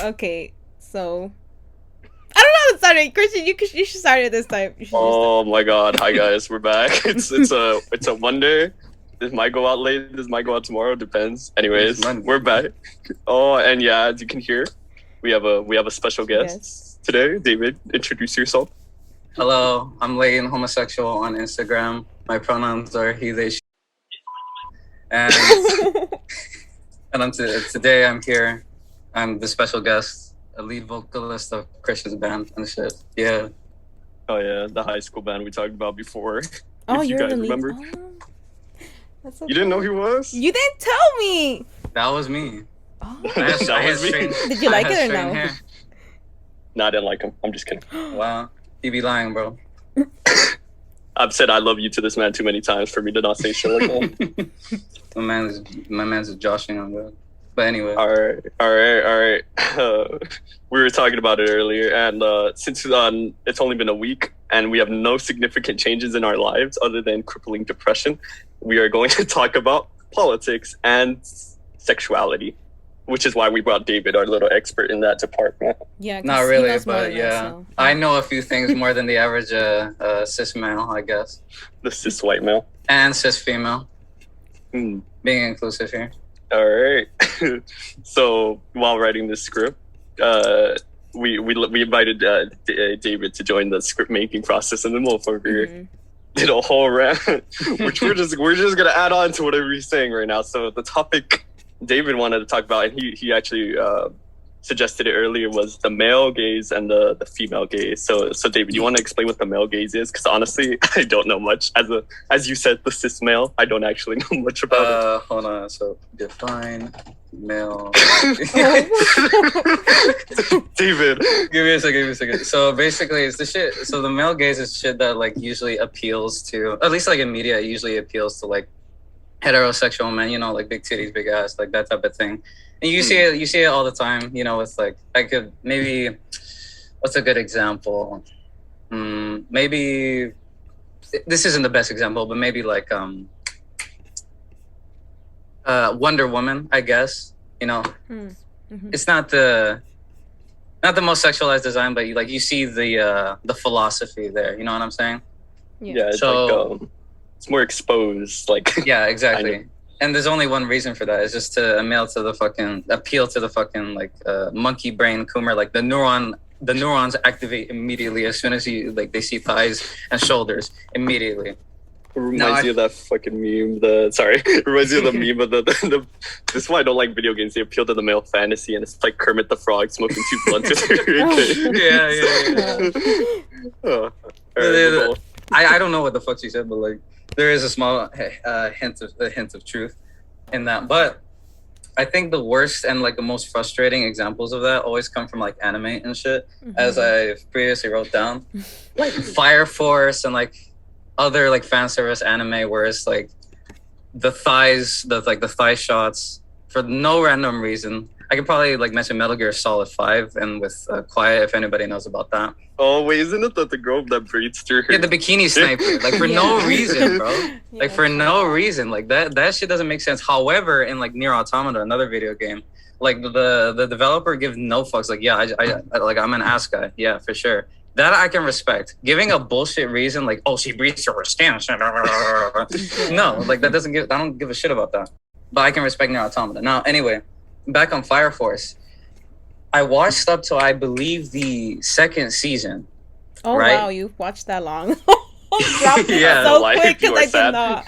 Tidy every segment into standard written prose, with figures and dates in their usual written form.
Okay, so I don't know how to start it. Cristian, you should start it this time. Oh my god. Hi guys, we're back. It's a Monday. This might go out late, this might go out tomorrow, depends. Anyways, we're back. Oh, and yeah, as you can hear, we have a special guest today. David, introduce yourself. Hello, I'm Layton, homosexual on Instagram. My pronouns are he, they, she. And today I'm here. I'm the special guest, a lead vocalist of Cristian's band and shit. Yeah. Oh yeah, the high school band we talked about before. Oh, if you you're guys the lead. remember. Oh, that's so You didn't know who he was? You didn't tell me. That was me. Oh. That was me. Did you like it or no? Hair. No, I didn't like him. I'm just kidding. Wow, you be lying, bro. I've said I love you to this man too many times for me to not say shit like that. my man's joshing on that. But anyway. All right. We were talking about it earlier, and since it's only been a week and we have no significant changes in our lives other than crippling depression, we are going to talk about politics and sexuality, which is why we brought David, our little expert in that department. Yeah, not really, but yeah. So. I know a few things more than the average cis male, I guess. The cis white male. And cis female. Being inclusive here. All right. So while writing this script, we invited David to join the script making process, and then motherfucker did a whole rant, which we're just gonna add on to whatever he's saying right now. So the topic David wanted to talk about, and he actually suggested it earlier, was the male gaze and the female gaze. So David, you want to explain what the male gaze is? Because honestly, I don't know much. As you said, the cis male, I don't actually know much about it. Hold on. So define male. David, give me a second. So basically, it's the shit. So the male gaze is shit that like usually appeals to, at least like in media, it usually appeals to like heterosexual men, you know, like big titties, big ass, like that type of thing. And you see it all the time, you know, with like, what's a good example? Maybe this isn't the best example, but maybe like Wonder Woman, I guess, you know. It's not the most sexualized design, but you see the philosophy there, you know what I'm saying? Yeah, it's like it's more exposed, like. Yeah, exactly. Kind of. And there's only one reason for that. It's just to appeal to the fucking like monkey brain Coomer. Like the neurons activate immediately as soon as they see thighs and shoulders immediately. It reminds me of that fucking meme. It reminds me of the meme of the this is why I don't like video games. They appeal to the male fantasy, and it's like Kermit the Frog smoking 2 blunts. Yeah. I don't know what the fuck she said, but like there is a small hint of truth in that. But I think the worst and like the most frustrating examples of that always come from like anime and shit, as I previously wrote down, like Fireforce and like other like fan service anime where it's like the thigh shots for no random reason. I could probably like mention Metal Gear Solid 5 and with Quiet, if anybody knows about that. Oh wait, isn't it the girl that breathes through her? Yeah, the bikini sniper, like for no reason, bro. Like for no reason, like that shit doesn't make sense. However, in like Nier Automata, another video game, like the developer gives no fucks. Like I'm an ass guy, yeah, for sure. That I can respect. Giving a bullshit reason, like she breathes through her skin. No, like I don't give a shit about that. But I can respect Nier Automata. Now, anyway, back on Fireforce. I watched up to, I believe, the 2nd season. Oh, right? Wow, you watched that long. Yeah, so quick because I did not.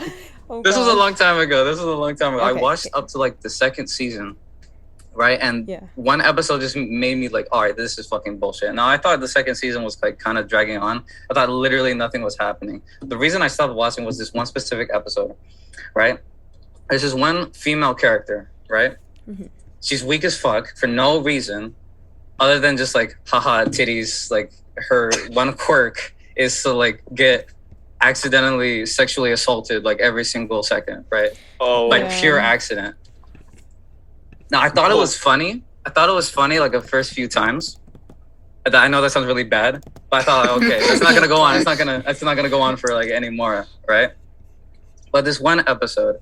This was a long time ago. Okay. I watched up to like the 2nd season, right? And one episode just made me like, all right, this is fucking bullshit. Now, I thought the 2nd season was like kind of dragging on. I thought literally nothing was happening. The reason I stopped watching was this one specific episode, right? There's this one female character, right? She's weak as fuck for no reason other than just like haha titties. Like her one quirk is to like get accidentally sexually assaulted like every single second, right? Pure accident. Now I thought it was funny. Like the first few times. I know that sounds really bad, but I thought okay, that's not gonna go on. It's not gonna go on for like any more, right? But this one episode,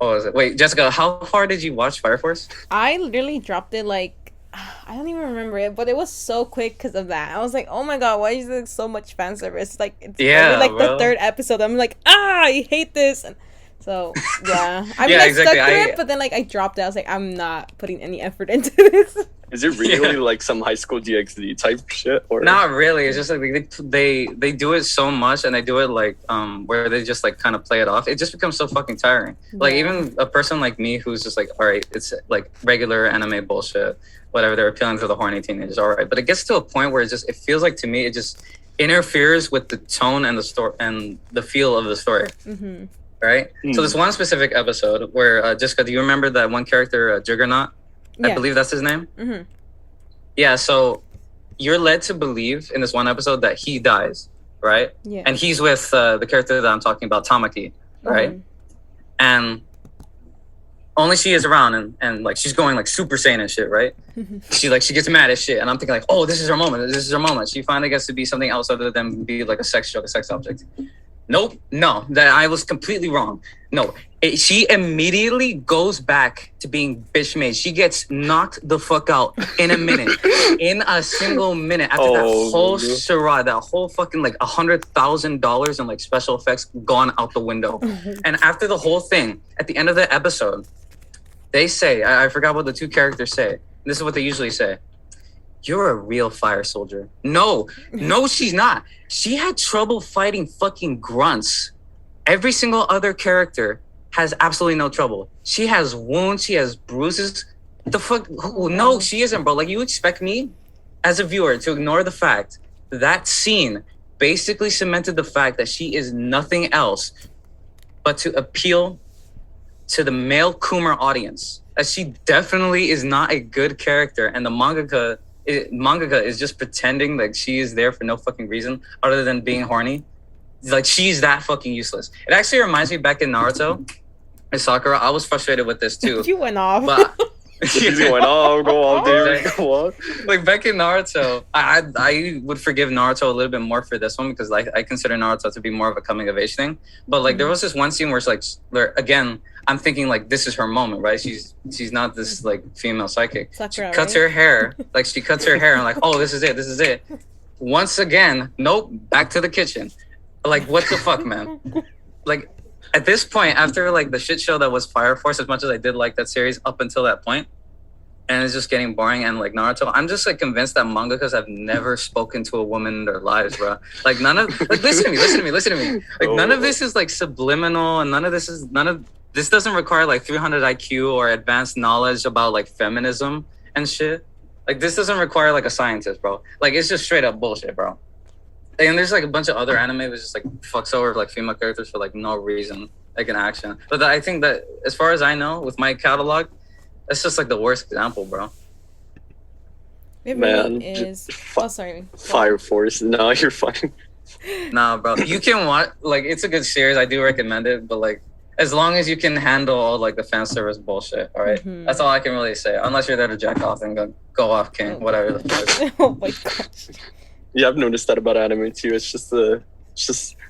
What was it? Wait, Jessica, how far did you watch Fire Force? I literally dropped it like I don't even remember it, but it was so quick because of that. I was like, oh my god, why is there so much fan service? Like it's only like the third episode. I'm like, I hate this. And so yeah, I mean, I stuck through it, but then like I dropped it. I was like, I'm not putting any effort into this. Is it really like some high school DxD type shit, or not really? It's just like they do it so much, and they do it like where they just like kind of play it off. It just becomes so fucking tiring. Yeah. Like even a person like me who's just like, all right, it's like regular anime bullshit, whatever. They're appealing to the horny teenagers, all right. But it gets to a point where it feels like to me it just interferes with the tone and the story and the feel of the story. Mm-hmm. Right. Mm. So there's one specific episode where Jessica, do you remember that one character, Juggernaut? Yeah. I believe that's his name. Mm-hmm. Yeah, so you're led to believe in this one episode that he dies, right? Yeah. And he's with the character that I'm talking about, Tamaki, right? Mm-hmm. And only she is around, and like she's going like Super Saiyan and shit, right? She gets mad as shit, and I'm thinking like, oh, this is her moment. This is her moment. She finally gets to be something else other than be like a sex joke, a sex object. Nope, no, that I was completely wrong. No, she immediately goes back to being bitch made. She gets knocked the fuck out in a minute, in a single minute. After that whole charade, that whole fucking like $100,000 in like special effects gone out the window. And after the whole thing, at the end of the episode, they say, I forgot what the two characters say. This is what they usually say. You're a real fire soldier. No, she's not. She had trouble fighting fucking grunts. Every single other character has absolutely no trouble. She has wounds. She has bruises. The fuck? No, she isn't, bro. Like, you expect me as a viewer to ignore the fact that scene basically cemented the fact that she is nothing else but to appeal to the male Coomer audience. As she definitely is not a good character, and the mangaka is just pretending like she is there for no fucking reason other than being horny. Like, she's that fucking useless. It actually reminds me back in Naruto and Sakura. I was frustrated with this too. You went off. But you went off. Go on, dude. Go on. Like back in Naruto, I would forgive Naruto a little bit more for this one because like I consider Naruto to be more of a coming of age thing. But like there was this one scene where it's like, where again, I'm thinking like this is her moment, right? She's not this like female psychic. Sakura, she cuts her hair, like she cuts her hair, and like, oh, this is it. Once again, nope, back to the kitchen. Like, what the fuck, man? Like, at this point, after like the shit show that was Fire Force, as much as I did like that series up until that point, and it's just getting boring, and like Naruto, I'm just like convinced that mangakas have never spoken to a woman in their lives, bro. Like none of like listen to me. Like none of this is like subliminal, and none of this doesn't require like 300 IQ or advanced knowledge about like feminism and shit. Like this doesn't require like a scientist, bro. Like it's just straight up bullshit, bro. And there's like a bunch of other anime that just like fucks over like female characters for like no reason, like in action. But I think that as far as I know, with my catalog, that's just like the worst example, bro. It really is. Sorry. Fire Force. No, you're fine. Nah, bro. You can watch. Like, it's a good series. I do recommend it. But like, as long as you can handle all like the fan service bullshit, all right. Mm-hmm. That's all I can really say. Unless you're there to jack off and go off, king, whatever the fuck. Oh my gosh. Yeah, I've noticed that about anime too. It's just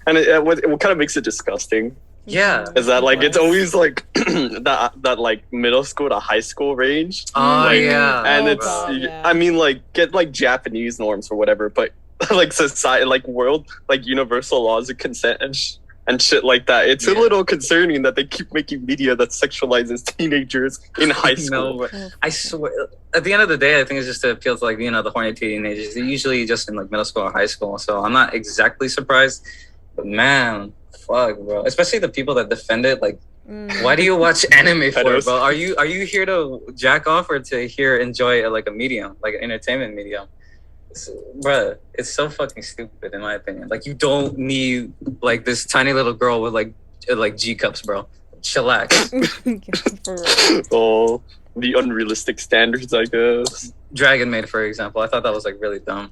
and what kind of makes it disgusting. Yeah, is that like it's always like that like middle school to high school range. Oh like, yeah, and I mean like get like Japanese norms or whatever, but like society, like world, like universal laws of consent and shit like that. It's a little concerning that they keep making media that sexualizes teenagers in high school. No, I swear, at the end of the day, I think it's just to appeal to like, you know, the horny teenagers. They're usually just in like middle school or high school. So I'm not exactly surprised, but man, fuck, bro. Especially the people that defend it. Like, why do you watch anime for, bro? Are you here to jack off or to enjoy like a medium, like an entertainment medium? Bruh, it's so fucking stupid in my opinion. Like, you don't need like this tiny little girl with like G cups, bro. Chillax. Oh, the unrealistic standards, I guess. Dragon Maid, for example, I thought that was like really dumb.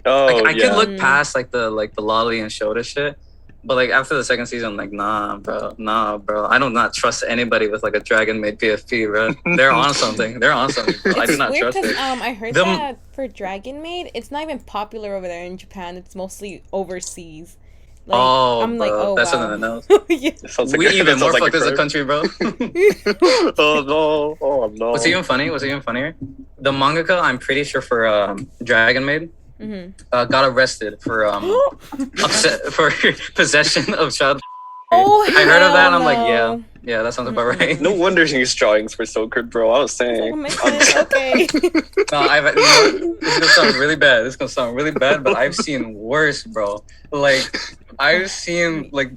Oh, like, I could look past like the lolly and Shota shit, but like after the second season, I'm like, nah, bro. I do not trust anybody with like a Dragon Maid PFP, bro. They're on something. Bro. I do not trust it. I heard that for Dragon Maid, it's not even popular over there in Japan. It's mostly overseas. Like, I'm like, oh, that's wow. something else. Yeah. Like we even more fucked as a country, bro. Oh no. What's even funnier? The mangaka, I'm pretty sure for Dragon Maid, got arrested for for possession of child. Oh, I heard of that, and I'm like, yeah, that sounds about right. No wonder his drawings were so good, bro. I was saying. Okay. No, this is gonna sound really bad. But I've seen worse, bro. Like, I've seen like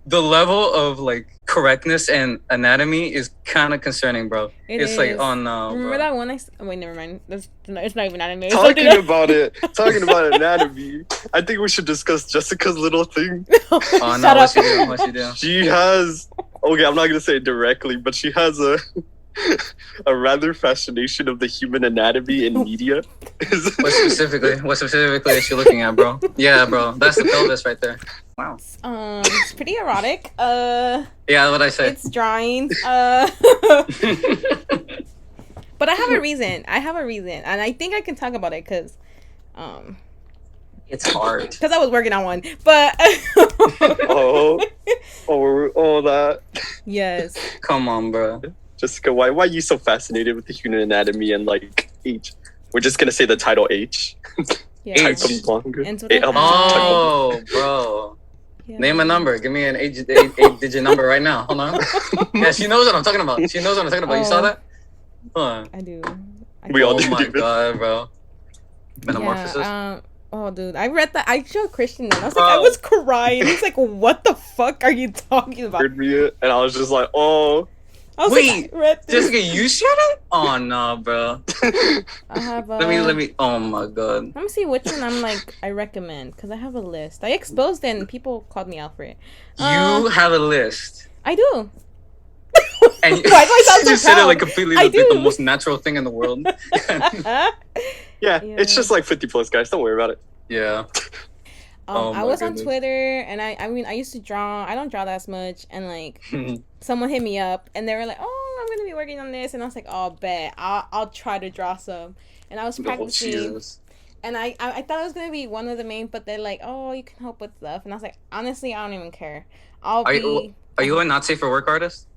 the level of like correctness and anatomy is kind of concerning, bro. It's like, oh no. Remember bro. that one? Wait, never mind. It's not even anime. Talking about anatomy. I think we should discuss Jessica's little thing. Oh no, what she do? She has. Okay, I'm not gonna say it directly, but she has a rather fascination of the human anatomy in media. What specifically is she looking at, bro? Yeah, bro, that's the pelvis right there. Wow. It's pretty erotic. Yeah, what I say. It's drawing. But I have a reason, and I think I can talk about it because, it's hard. Because I was working on one, but. oh, that. Yes. Come on, bro. Jessica, why are you so fascinated with the human anatomy and like H? We're just gonna say the title H. Yeah. H. Oh, bro. Yeah. Name a number. Give me an eight-digit number right now. Hold on. Yeah, she knows what I'm talking about. You saw that? Hold on. I do. We all do. Oh my god, bro. Metamorphosis. Yeah, oh, dude, I read that. I showed Cristian that. I was like, I was crying. He's like, what the fuck are you talking about? Heard me, and I was just like, oh. Wait, like, Jessica, you said it? Oh no, bro. I have. Let me. Oh my god. Let me see which one I recommend because I have a list. I exposed it and people called me out for it. You have a list. I do. And why do I sound so you said it like completely like the most natural thing in the world. Yeah, it's just like 50 plus, guys. Don't worry about it. Yeah. I was on Twitter and I mean I used to draw. I don't draw that much, and like someone hit me up and they were like, "Oh, I'm gonna be working on this," and I was like, "Oh, bet I'll try to draw some." And I was practicing, and I thought it was gonna be one of the main, but they're like, "Oh, you can help with stuff," and I was like, "Honestly, I don't even care. Are you a not safe for work artist?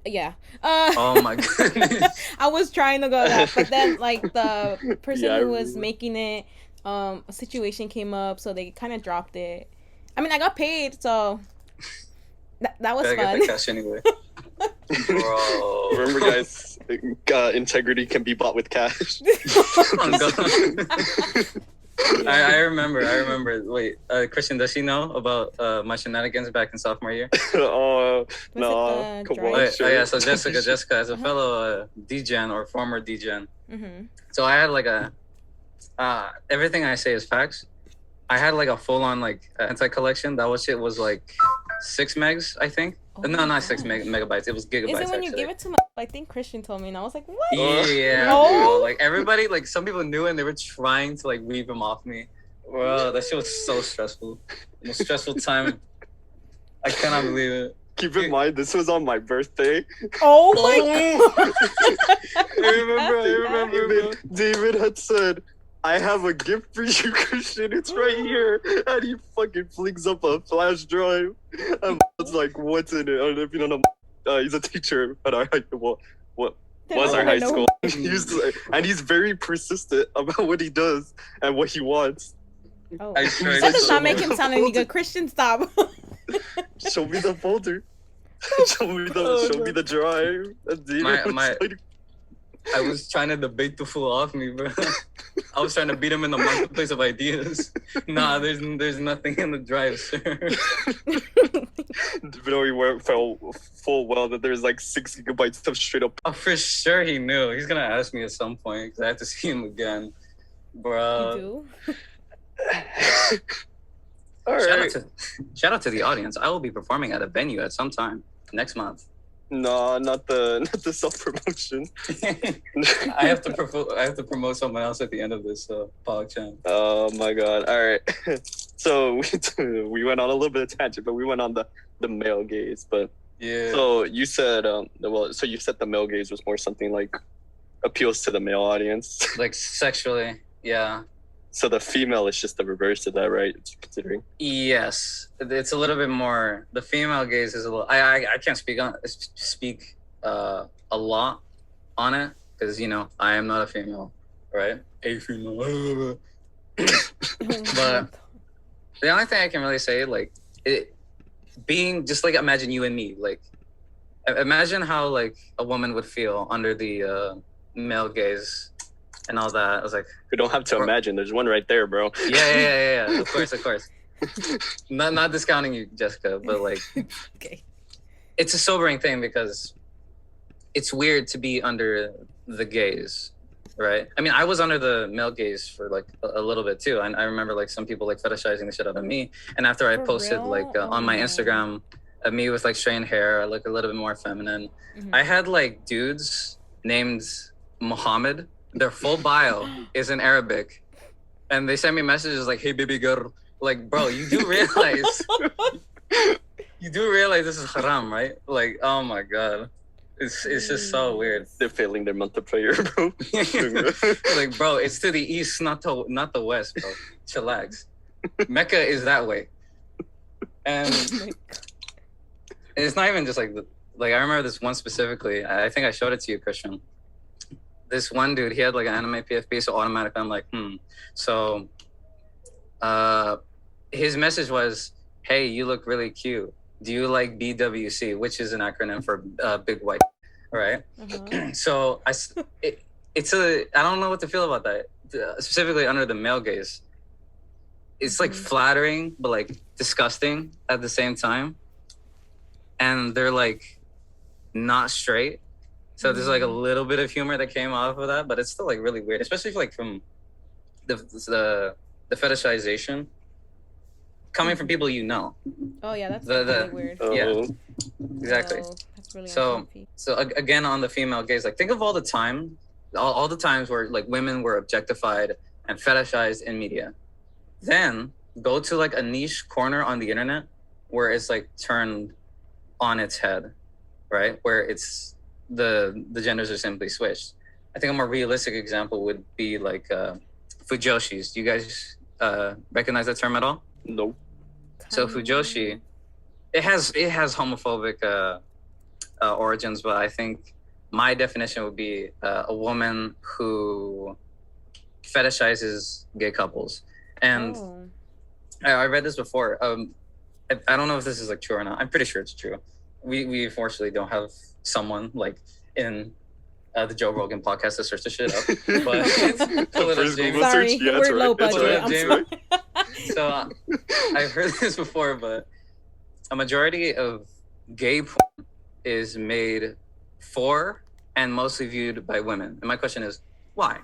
Yeah. Oh my goodness. I was trying to go that, but then like the person who was making it. A situation came up, so they kind of dropped it. I mean, I got paid, so that was fun. Get the cash anyway. Bro. Remember, guys, integrity can be bought with cash. I remember. Wait, Cristian, does she know about my shenanigans back in sophomore year? No. Come on. Yeah. So Jessica, as a fellow D-Gen or former D-Gen, so I had like everything I say is facts. I had like a full-on like anti-collection. That shit was like 6 megs, I think. No, not 6 megabytes. It was gigabytes. Is it when actually. You gave it to me? I think Cristian told me, and I was like, what? Yeah. No? Like everybody, like some people knew, and they were trying to like weave him off me. Bro, that shit was so stressful. The most stressful time. I cannot believe it. Keep in mind, this was on my birthday. Oh my god! I remember. David had said, "I have a gift for you, Cristian. It's right here." And he fucking flings up a flash drive. And it's like, what's in it? I don't know if you don't know. He's a teacher at our high school. He's very persistent about what he does and what he wants. Oh. That does not make him sound any good. Cristian, stop. Show me the folder. Show me the drive. I was trying to debate the fool off me, bro. I was trying to beat him in the marketplace of ideas. Nah, there's nothing in the drive, sir. We felt full well that there's like 6 gigabytes of straight up. Oh, for sure he knew. He's gonna ask me at some point because I have to see him again, bro. You do? All right. Shout out to the audience. I will be performing at a venue at some time next month. No, not the self promotion. I have to promote someone else at the end of this podcast. Oh my god! All right, so we went on a little bit of tangent, but we went on the male gaze. But yeah. So you said so you said the male gaze was more something like appeals to the male audience, like sexually, yeah. So the female is just the reverse of that, right? Considering. Yes, it's a little bit more. The female gaze is a little. I can't speak a lot on it because I am not a female, right? A female. But the only thing I can really say, like, it being just like, imagine you and me, like, imagine how like a woman would feel under the male gaze and all that. I was like, we don't have to imagine. There's one right there, bro. Yeah. Of course. Not discounting you, Jessica, but like, okay. It's a sobering thing because it's weird to be under the gaze, right? I mean, I was under the male gaze for like a little bit too. I remember like some people like fetishizing the shit out of me. And after I posted like on my Instagram, me with like straightened hair, I look a little bit more feminine. I had like dudes named Muhammad. Their full bio is in Arabic. And they send me messages like, hey, baby girl. Like, bro, you do realize this is haram, right? Like, oh my God. It's just so weird. They're failing their month of prayer, bro. Like, bro, it's to the east, not the west, bro. Chillax. Mecca is that way. And it's not even just like I remember this one specifically. I think I showed it to you, Cristian. This one dude, he had like an anime PFP, so automatically I'm like, So his message was, hey, you look really cute. Do you like BWC, which is an acronym for big white, right? So I don't know what to feel about that, specifically under the male gaze. It's like flattering, but like disgusting at the same time. And they're like not straight. So there's like a little bit of humor that came off of that, but it's still like really weird, especially like from the fetishization coming from people you know. Oh yeah, that's really weird. Yeah, exactly. Oh, that's really so again on the female gaze, like think of all the times where like women were objectified and fetishized in media. Then go to like a niche corner on the internet where it's like turned on its head, right? Where it's the genders are simply switched. I think a more realistic example would be like fujoshis. Do you guys recognize that term at all? No. So fujoshi, it has homophobic origins, but I think my definition would be a woman who fetishizes gay couples. And I read this before. I don't know if this is like true or not. I'm pretty sure it's true. We unfortunately don't have someone like in the Joe Rogan podcast to search the shit up. But sorry, we're low budget. So I've heard this before, but a majority of gay porn is made for and mostly viewed by women. And my question is, why?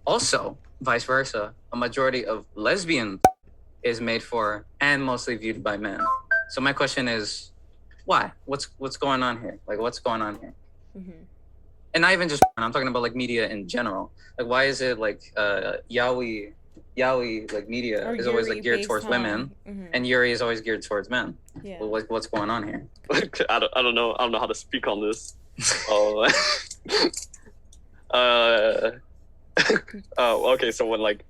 Also, vice versa, a majority of lesbian is made for and mostly viewed by men. So my question is, why? What's going on here? Like, what's going on here? And not even just porn, I'm talking about like media in general. Like, why is it like yaoi like media is always like geared towards women, and Yuri is always geared towards men? Yeah. Well, what's going on here? I don't know how to speak on this. Okay, so when like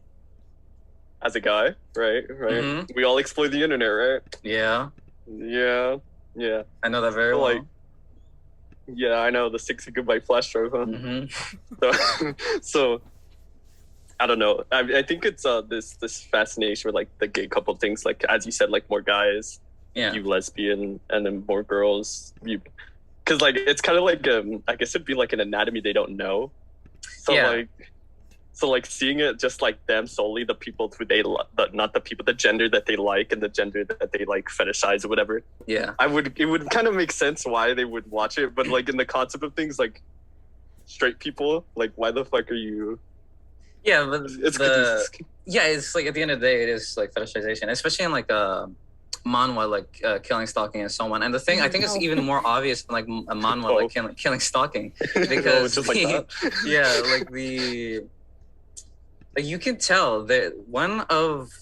as a guy, right, we all explore the internet, right? Yeah. I know that very well. Like, yeah, I know the 60 gigabyte flash drive, huh? So I don't know. I think it's this fascination with like the gay couple things, like as you said, like more guys, you lesbian, and then more girls, you, because like it's kind of like I guess it'd be like an anatomy they don't know. So like seeing it just like them solely, the people who they not the people, the gender that they like and the gender that they like fetishize or whatever. Yeah, it would kind of make sense why they would watch it, but like in the concept of things, like straight people, like why the fuck are you? Yeah, but it's like at the end of the day, it is like fetishization, especially in like manhwa, like killing, stalking, and so on. And the thing, I think it's even more obvious than like a manhwa, like killing, stalking, because just like that? Like you can tell that one of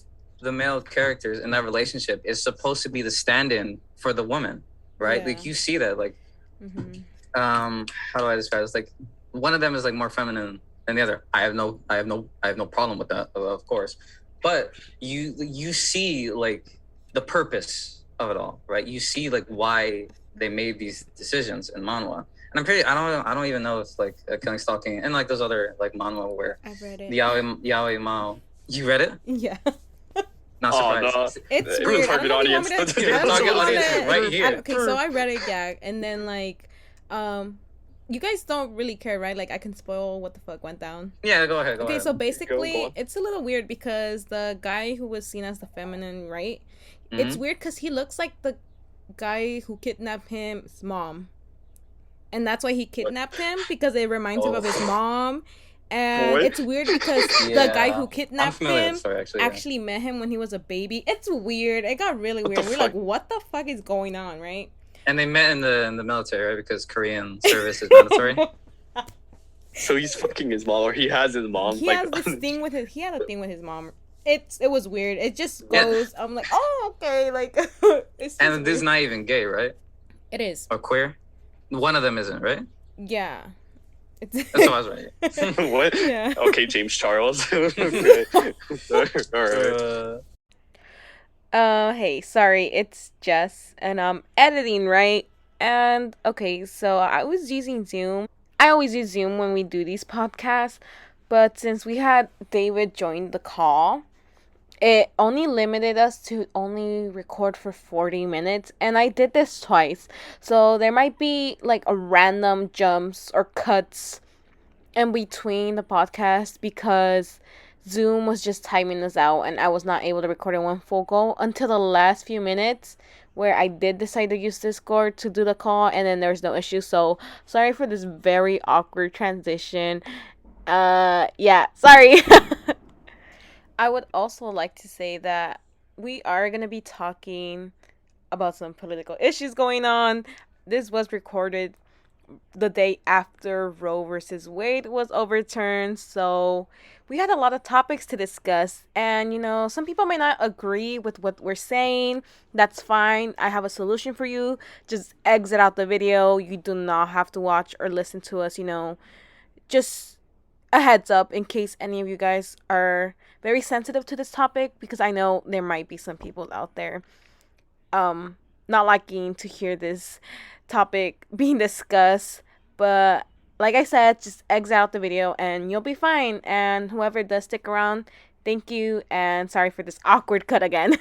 the male characters in that relationship is supposed to be the stand-in for the woman, right? Like you see that, like, how do I describe this? Like one of them is like more feminine and the other. I have no problem with that, of course. But you see like the purpose of it all, right? You see like why they made these decisions in manhwa. And I don't even know if like killing, stalking, and like those other like manhwa where I've read it. Yaoi Mao. You read it? Yeah. Not surprised. No. It's weird. Target audience. Target audience right here. Okay, so I read it, yeah, and then like, you guys don't really care, right? Like, I can spoil what the fuck went down. Yeah, go ahead. Okay, so basically, it's a little weird because the guy who was seen as the feminine, right? Mm-hmm. It's weird because he looks like the guy who kidnapped his mom. And that's why he kidnapped him, because it reminds him of his mom. And it's weird because the guy who kidnapped him actually met him when he was a baby. It's weird. It got really weird. We're like, what the fuck is going on, right? And they met in the military, right? Because Korean service is mandatory. So he's fucking his mom, or he has his mom. He has this thing with his. He had a thing with his mom. It was weird. It just goes. Yeah. I'm like, oh, okay, like. And this is not even gay, right? It is. Or queer. One of them isn't, right? Yeah. That's what I was right. What? Yeah. Okay, James Charles. Okay. All right. Hey, sorry, it's Jess, and I'm editing, right? And okay, so I was using Zoom. I always use Zoom when we do these podcasts, but since we had David join the call, it only limited us to only record for 40 minutes, and I did this twice. So there might be like a random jumps or cuts in between the podcast because Zoom was just timing us out and I was not able to record in one full go until the last few minutes where I did decide to use Discord to do the call, and then there's no issue. So sorry for this very awkward transition. Yeah, sorry. I would also like to say that we are going to be talking about some political issues going on. This was recorded the day after Roe versus Wade was overturned, so we had a lot of topics to discuss. And, you know, some people may not agree with what we're saying. That's fine. I have a solution for you. Just exit out the video. You do not have to watch or listen to us, you know. Just a heads up in case any of you guys are very sensitive to this topic, because I know there might be some people out there not liking to hear this topic being discussed. But like I said, just exit out the video and you'll be fine. And whoever does stick around, thank you, and sorry for this awkward cut again.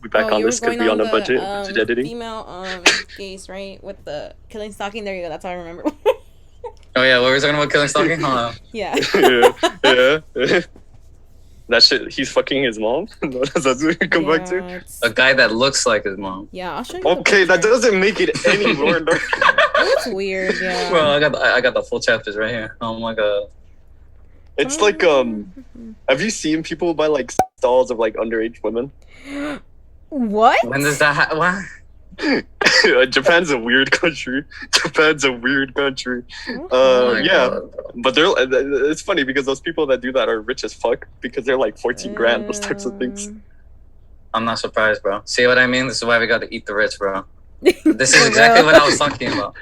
We back on this because we on a budget editing. Female gays, right? With the killing, stalking. There you go. That's all I remember. Oh yeah, what were we talking about? Killing, stalking? Yeah. Yeah. That shit, he's fucking his mom? That's what we come back to? A guy that looks like his mom. Yeah, I'll show you. Okay, that doesn't make it any more dark. It's weird, yeah. Well, I got the full chapters right here. Oh my god. It's like, have you seen people buy like dolls of like underage women? What? When does that happen? What? Japan's a weird country. Oh yeah, God. But it's funny because those people that do that are rich as fuck because they're like 14 grand, those types of things. I'm not surprised, bro. See what I mean? This is why we got to eat the rich, bro. This is exactly what I was talking about.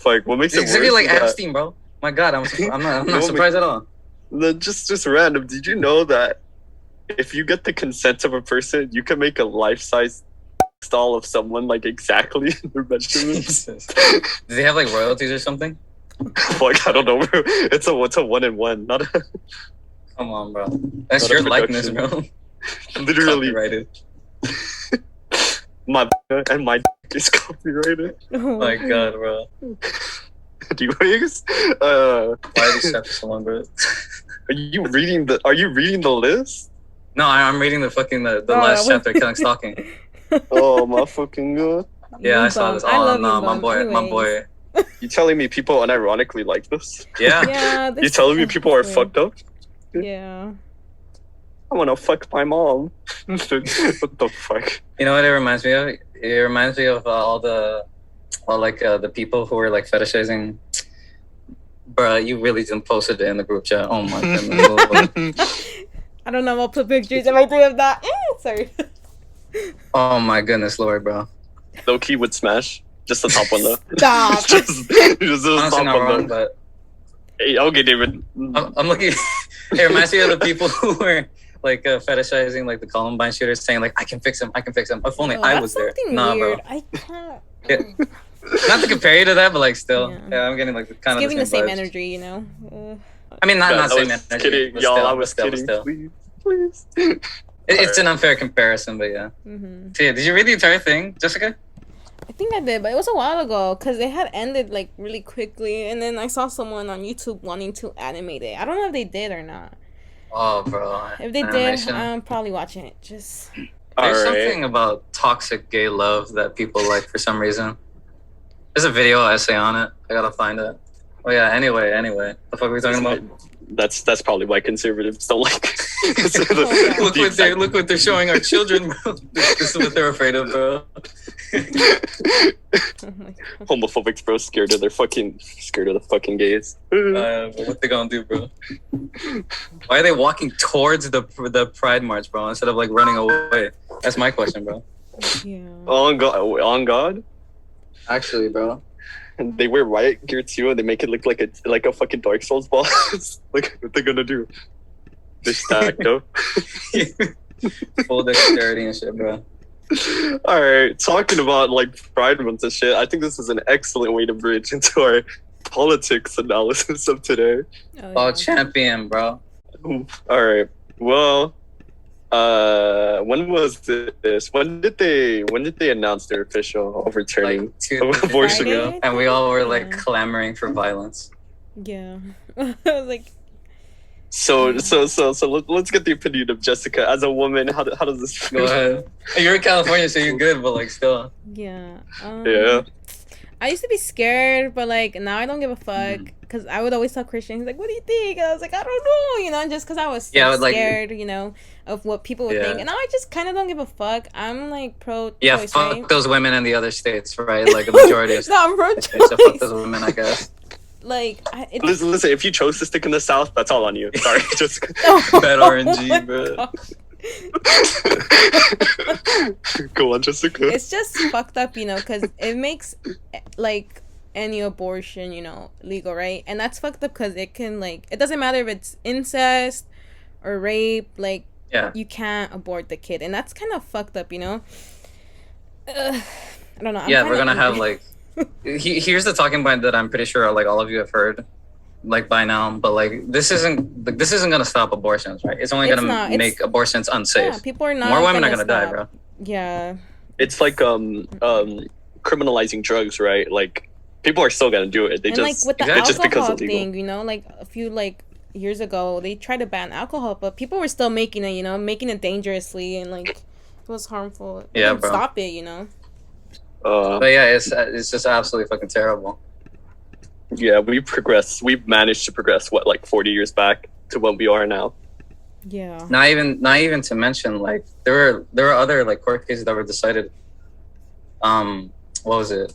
Fuck. What makes it worse? Exactly like Epstein, bro. My God, I'm not surprised at all. Just random. Did you know that if you get the consent of a person, you can make a life-size doll of someone like exactly their measurements? Do they have like royalties or something? Like, I don't know, bro. It's a 1-in-1, not a... Come on, bro. That's your likeness, bro. Literally. Copyrighted. My is copyrighted. Oh my God, bro. Anyways, why are these chapters so long, bro? Are you reading the list? No, I'm reading the last chapter, Killing, Stalking. Oh my fucking god! Yeah, I saw this. Oh no, my boy. You telling me people unironically like this? Yeah. You telling me people are fucked up? Yeah. I wanna fuck my mom. What the fuck? You know what it reminds me of? It reminds me of all the people who were like fetishizing. Bruh, you really didn't post it in the group chat. Oh my goodness. I don't know. I'll put pictures if I do of that. Sorry. Oh my goodness, Lord, bro. Low key would smash. Just the top one though. Stop. just the Honestly, top not one wrong, though. but Hey, okay, David. I'm looking. It reminds me of the people who were like fetishizing like the Columbine shooters, saying like, "I can fix him. I can fix him." If only I was there. Nah, weird. bro. I can't. Yeah. Not to compare you to that, but like still, yeah, I'm getting like kind of giving the same vibes. energy, you know. I mean, not same energy. Kidding, but y'all. still, I was still, kidding. Still. Please. It's an unfair comparison, but yeah. Mm-hmm. So yeah, did you read the entire thing, Jessica? I think I did, but it was a while ago because they had ended like really quickly, and then I saw someone on YouTube wanting to animate it. I don't know if they did or not. Oh, bro. If they did, I'm probably watching it. Just there's something about toxic gay love that people like for some reason. There's a video essay on it. I gotta find it. Oh yeah. Anyway, the fuck are we talking about? That's probably why conservatives don't like. Look what they're showing our children, bro. This is what they're afraid of, bro. Homophobics, bro, scared of the fucking gays. What they gonna do, bro? Why are they walking towards the Pride March, bro, instead of like running away? That's my question, bro. Yeah. On God. Actually, bro. And they wear riot gear too, and they make it look like a fucking Dark Souls boss. Like, what they gonna do? They're stacked up. Full dexterity and shit, bro. All right, talking about like Pride Month and shit. I think this is an excellent way to bridge into our politics analysis of today. Oh, champion, bro. All right. Well, when was this? When did they announce their official overturning like 2 abortion? Ago, and we all were like clamoring for violence. Yeah. I was like. So let's get the opinion of Jessica as a woman. How does this feel? Go ahead. You're in California, so you're good, but like still. Yeah. Yeah. I used to be scared, but like now I don't give a fuck because I would always tell Christian, he's like, "What do you think?" And I was like, "I don't know," you know, just because I was scared, you know, of what people would think. And now I just kind of don't give a fuck. I'm like pro. Yeah, choice, fuck right? those women in the other states, right? Like a majority of. No, I'm pro choice. So fuck those women, I guess. Like, listen. If you chose to stick in the South, that's all on you. Sorry, just bad RNG, bro. Go on, Jessica. It's just fucked up, you know, because it makes like any abortion, you know, legal, right? And that's fucked up because it can like it doesn't matter if it's incest or rape, like you can't abort the kid, and that's kind of fucked up, you know. I don't know. We're gonna have like. Here's the talking point that I'm pretty sure like all of you have heard like by now, but like this isn't gonna stop abortions, right? It's only gonna make abortions unsafe. Yeah, people are not. More women are gonna die, bro. Yeah. It's like criminalizing drugs, right? Like people are still gonna do it. They just like with the just because alcohol it's legal. thing, you know, like a few like years ago they tried to ban alcohol, but people were still making it, you know, making it dangerously and like it was harmful. Yeah, bro. Stop it, you know. But yeah, it's just absolutely fucking terrible. Yeah, we've managed to progress like 40 years back to what we are now. Yeah. Not even to mention like there were other like court cases that were decided. What was it?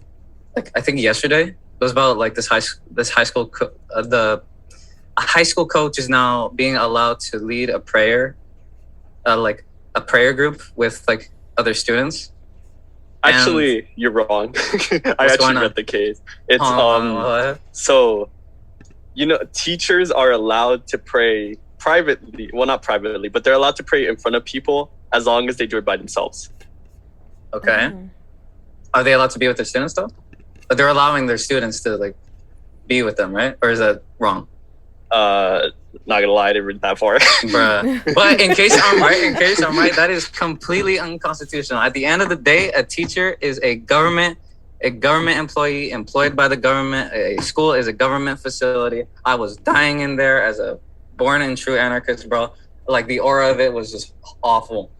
Like I think yesterday it was about like this high school a high school coach is now being allowed to lead a prayer, like a prayer group with like other students. Actually, you're wrong. I actually read the case. It's so, you know, teachers are allowed to pray privately. Well, not privately, but they're allowed to pray in front of people as long as they do it by themselves. Okay. Are they allowed to be with their students though? But they're allowing their students to like be with them, right? Or is that wrong? Not gonna lie, I didn't read that far. Bruh. But in case I'm right, that is completely unconstitutional. At the end of the day, a teacher is a government employee employed by the government. A school is a government facility. I was dying in there as a born and true anarchist, bro. Like the aura of it was just awful.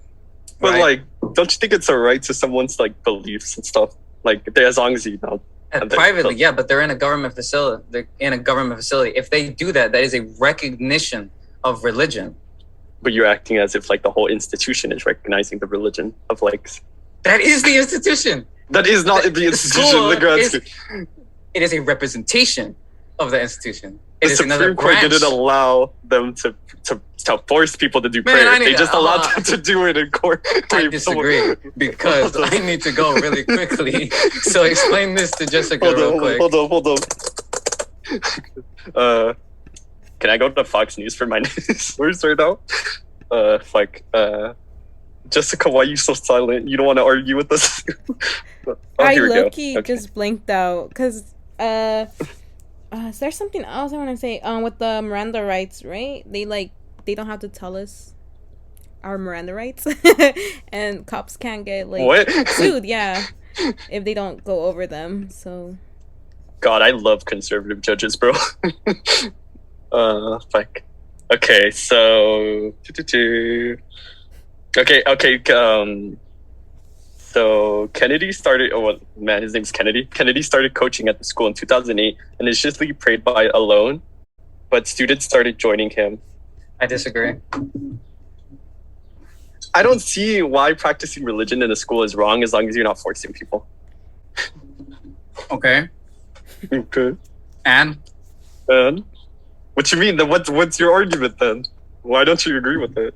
But like, don't you think it's a right to someone's like beliefs and stuff? Like, as long as you know. Privately, yeah, but they're in a government facility. If they do that, that is a recognition of religion. But you're acting as if like the whole institution is recognizing the religion of like. That is the institution. That is not the institution of the grad school. It is a representation of the institution. The Supreme Court didn't allow them to to force people to do prayer. They just allowed them to do it in court. I disagree because I need to go really quickly. So explain this to Jessica real quick. Hold on. Can I go to Fox News for my news right now? Jessica, why are you so silent? You don't want to argue with us? I low-key just blanked out because is there something else I want to say? With the Miranda rights, right? They don't have to tell us our Miranda rights, and cops can't get sued. Yeah, if they don't go over them. So. God, I love conservative judges, bro. Okay, so. Okay. So Kennedy started. His name's Kennedy. Kennedy started coaching at the school in 2008, and initially prayed by alone, but students started joining him. I disagree. I don't see why practicing religion in a school is wrong as long as you're not forcing people. Okay. Okay. And? What you mean? Then what's your argument then? Why don't you agree with it?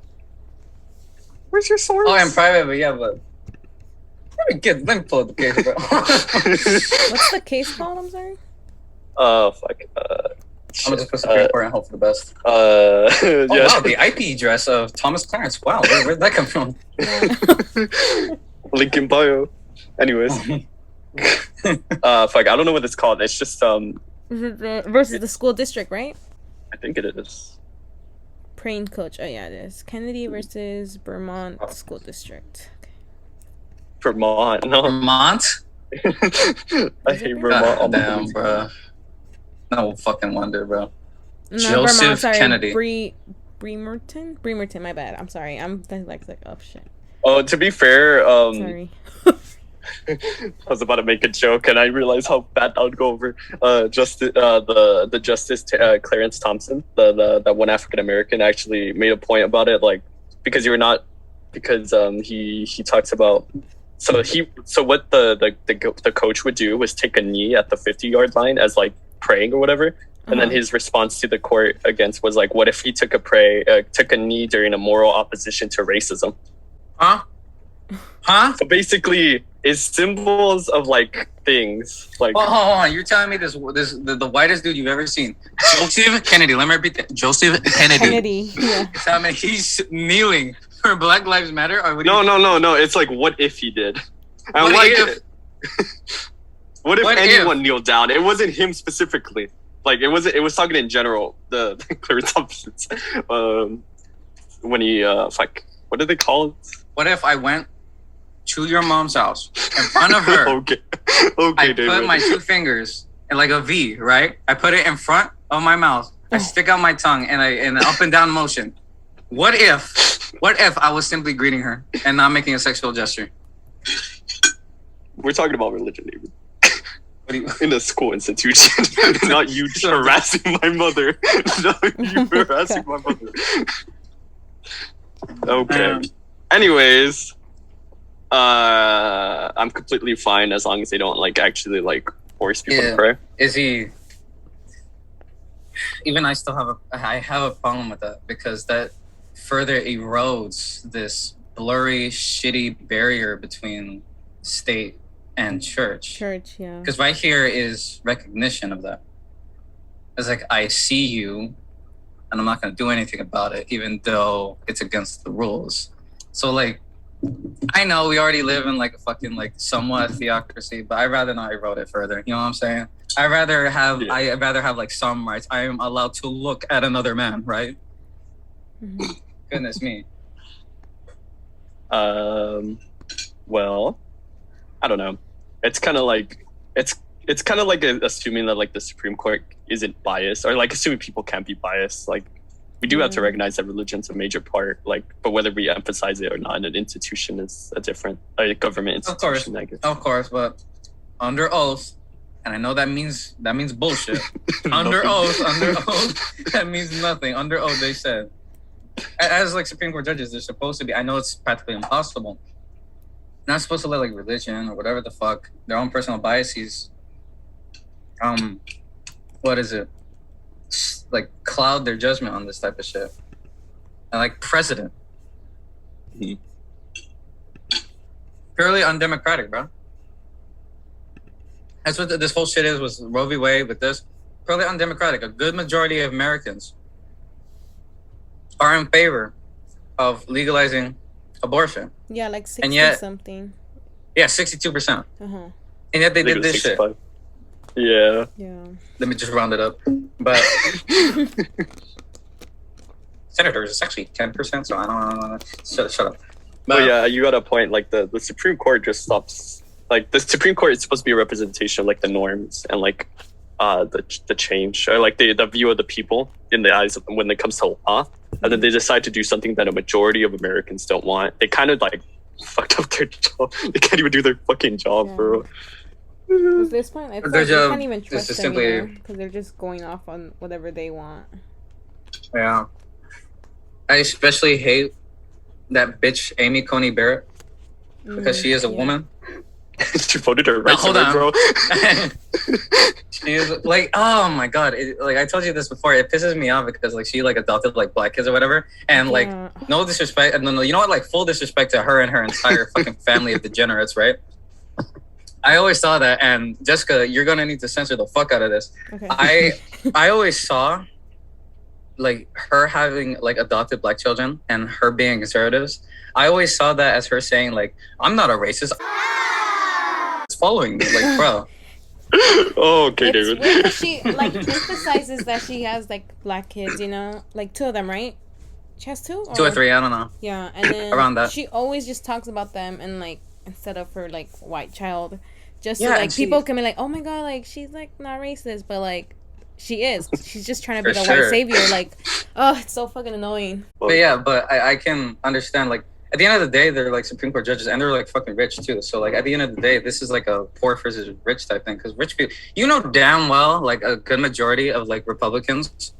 Where's your source? Oh, in private, but yeah, but let me pull up the case, bro. What's the case called? I'm sorry. I'm just put Supreme Court and hope for the best. Yeah. Wow, the IP address of Thomas Clarence. Wow, where'd that come from? Link in bio. Anyways. I don't know what it's called. It's just versus the school district, right? I think it is. Praying coach. Oh yeah, it is. Kennedy versus Vermont School District. Okay. Vermont? No. Vermont? I hate Vermont. God damn, bro. No fucking wonder, bro. No, Joseph Vermont, sorry. Kennedy. Bremerton, my bad. I'm sorry. I'm like oh shit. Oh, to be fair, sorry. I was about to make a joke and I realized how bad that would go over. The Justice Clarence Thompson, that one African American, actually made a point about it, because he talks about what the coach would do was take a knee at the 50-yard line as praying or whatever. And then his response to the court against was what if he took a knee during a moral opposition to racism? Huh? So basically, it's symbols of things hold on. You're telling me the whitest dude you've ever seen, Joseph Kennedy. Let me repeat that. Joseph Kennedy. Yeah. Tell me he's kneeling for Black Lives Matter, or No. It's what if he did? What if anyone kneeled down? It wasn't him specifically. It was talking in general. The Clarence Thompson's when he what do they call it? What if I went to your mom's house in front of her? Okay, I David. put my 2 fingers in a V, right? I put it in front of my mouth. I stick out my tongue in an up and down motion. What if I was simply greeting her and not making a sexual gesture? We're talking about religion, David. In a school institution, not you harassing my mother. My mother. Okay. Anyways, I'm completely fine as long as they don't actually force people to pray. Is he? Even I still have a problem with that because that further erodes this blurry, shitty barrier between state and church. Yeah. Because right here is recognition of that. It's I see you, and I'm not going to do anything about it, even though it's against the rules. So, I know we already live in a fucking somewhat theocracy, but I'd rather not erode it further. You know what I'm saying? I'd rather have some rights. I am allowed to look at another man, right? Mm-hmm. Goodness me. Well, I don't know. It's kind of it's kind of assuming that the Supreme Court isn't biased, or assuming people can't be biased. We do have to recognize that religion's a major part, but whether we emphasize it or not in an institution is a different government institution. Of course, but under oath, and I know that means bullshit. Under oath, that means nothing. Under oath, they said, as Supreme Court judges, they're supposed to be. I know it's practically impossible. Not supposed to let religion or whatever the fuck, their own personal biases, what is it? Cloud their judgment on this type of shit. and like president. Purely undemocratic, bro. That's what this whole shit is with Roe V Wade, with this. Purely undemocratic. A good majority of Americans are in favor of legalizing abortion. Yeah, like 60 something. Yeah, 62%. And yet they did this 65. Shit. Yeah. Let me just round it up. But senators, it's actually 10%, so I don't know. Shut up. But yeah, you got a point. Like the Supreme Court just stops. Like the Supreme Court is supposed to be a representation of like the norms and like the change or like the view of the people in the eyes of, when it comes to law. And then they decide to do something that a majority of Americans don't want. They kind of like fucked up their job. They can't even do their fucking job, bro. At this point, I can't even trust them because they're just going off on whatever they want. Yeah. I especially hate that bitch Amy Coney Barrett because she is a woman. She voted her rights away, bro. She is like, oh my god! Like I told you this before, it pisses me off because like she like adopted like black kids or whatever, and like no disrespect, no, you know what? Like full disrespect to her and her entire fucking family of degenerates, right? I always saw that, and Jessica, you're gonna need to censor the fuck out of this. Okay. I always saw like her having like adopted black children and her being conservatives. I always saw that as her saying like, "I'm not a racist." It's following me, like, bro. Oh, okay, David. Because she like emphasizes that she has like black kids, you know, like 2 of them, right? She has 2? 2 or 3, I don't know. Yeah, and then around that. She always just talks about them and like instead of her like white child, just so like people can be like, oh my god, like she's like not racist, but like she is. She's just trying to be the white savior. Like, oh, it's so fucking annoying. But yeah, but I can understand like. At the end of the day, they're like Supreme Court judges, and they're like fucking rich too. So like at the end of the day, this is like a poor versus rich type thing. Because rich people, you know damn well, like a good majority of like Republicans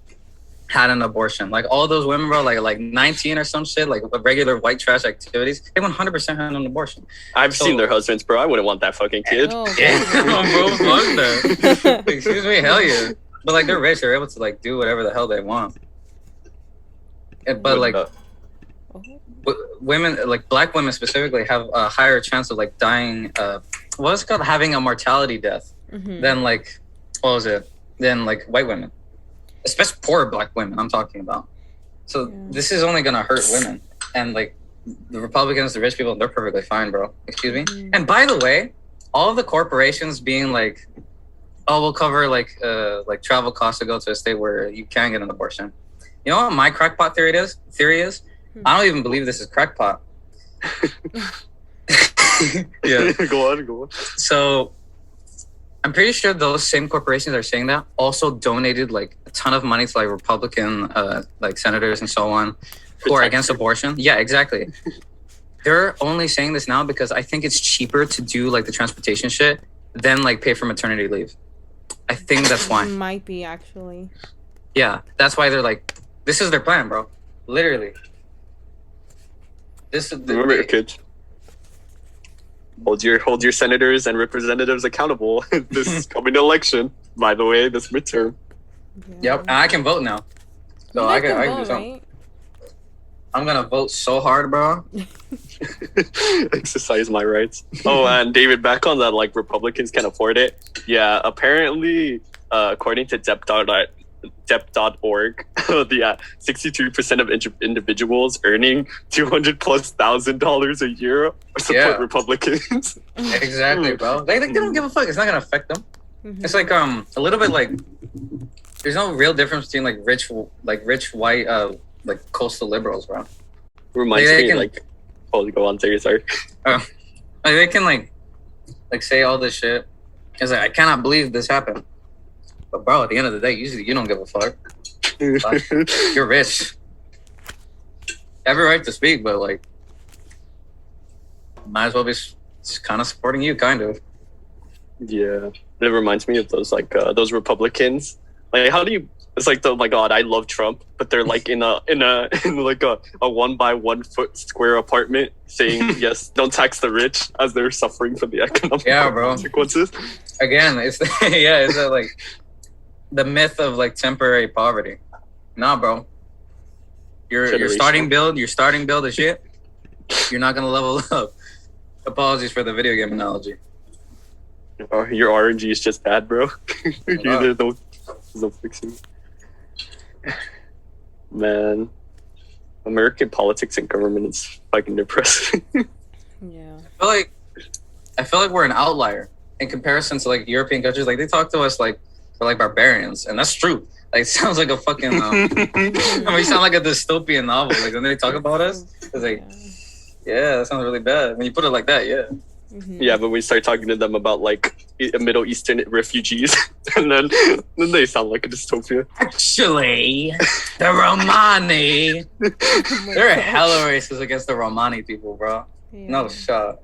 had an abortion. Like all those women, bro, like 19 or some shit, like regular white trash activities, they 100% had an abortion. I've seen their husbands, bro. I wouldn't want that fucking kid. Oh, yeah, bro, fuck that. Excuse me, hell yeah. But like they're rich, they're able to like do whatever the hell they want. But like. Women, like black women specifically, have a higher chance of like dying. What's it called? Having a mortality death than like, than like white women, especially poor black women. I'm talking about. So this is only gonna hurt women, and like the Republicans, the rich people, they're perfectly fine, bro. Excuse me. And by the way, all of the corporations being like, oh, we'll cover like travel costs to go to a state where you can get an abortion. You know what my crackpot theory is? I don't even believe this is crackpot. Yeah. Go on. So I'm pretty sure those same corporations are saying that also donated like a ton of money to like Republican like senators and so on who are against abortion. Yeah, exactly. They're only saying this now because I think it's cheaper to do like the transportation shit than like pay for maternity leave. I think that's why. Might be actually. Yeah, that's why they're like, this is their plan, bro. Literally. Remember your kids. Hold your senators and representatives accountable this coming election. By the way, this midterm. Yeah. Yep, and I can vote now. So I can do something. Right? I'm gonna vote so hard, bro. Exercise my rights. Oh, and David, back on that, like Republicans can afford it. Yeah, apparently, according to Depp.org, 63% of individuals earning $200,000+ a year support Republicans. Exactly, bro. They don't give a fuck. It's not gonna affect them. It's like a little bit like there's no real difference between like rich white like coastal liberals, bro. Reminds me like go on, sorry. Like they can like say all this shit. It's like I cannot believe this happened. But bro, at the end of the day, usually you don't give a fuck. You're rich. Every right to speak, but like, might as well be kind of supporting you, kind of. Yeah, it reminds me of those like those Republicans. Like, how do you? It's like, oh my god, I love Trump, but they're like in like a 1 by 1 foot square apartment saying yes, don't tax the rich as they're suffering from the economic consequences. Again, it's it's like. The myth of like temporary poverty. Nah, bro. Your starting build is shit. You're not gonna level up. Apologies for the video game analogy. Your RNG is just bad, bro. There's no fixing. Man, American politics and government is fucking depressing. Yeah. I feel like we're an outlier in comparison to like European countries. Like they talk to us like we're like barbarians, and that's true. Like it sounds like a fucking we sound like a dystopian novel. Like when they talk about us, it's like yeah, that sounds really bad. When you put it like that, yeah. Mm-hmm. Yeah, but we start talking to them about like Middle Eastern refugees, and then they sound like a dystopia. Actually, the Romani, they're hella racist against the Romani people, bro. Yeah. No shot.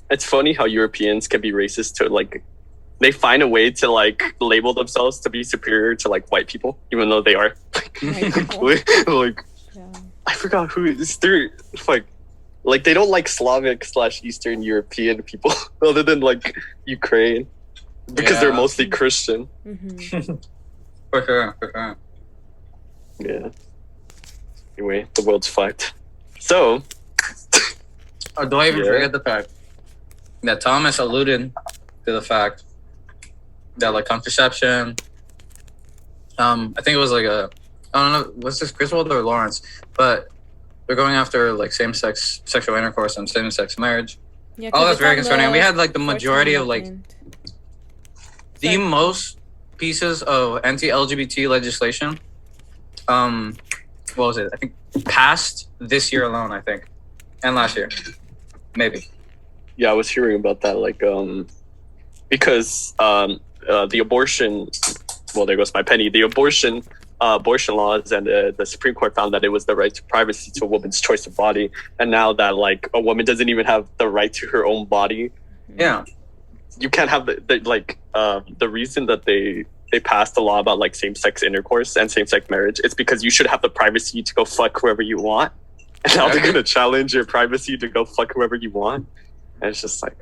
It's funny how Europeans can be racist to like, they find a way to like label themselves to be superior to like white people, even though they are like I forgot who is there. Like they don't like Slavic/Eastern European people other than like Ukraine because they're mostly Christian. Mm-hmm. For sure. Yeah. Anyway, the world's fucked. So. Don't even forget the fact that Thomas alluded to the fact that like contraception. I think it was like I don't know, was this Griswold or Lawrence, but they're going after like same-sex sexual intercourse and same-sex marriage. Yeah, that's very concerning. And we had like the majority of like the most pieces of anti-LGBT legislation. What was it? I think passed this year alone. I think, and last year, maybe. Yeah, I was hearing about that. Like, because the abortion. Well, there goes my penny. The abortion laws and the Supreme Court found that it was the right to privacy to a woman's choice of body, and now that like a woman doesn't even have the right to her own body, you can't have the reason that they passed a law about like same-sex intercourse and same-sex marriage is because you should have the privacy to go fuck whoever you want, and now they're gonna challenge your privacy to go fuck whoever you want, and it's just like,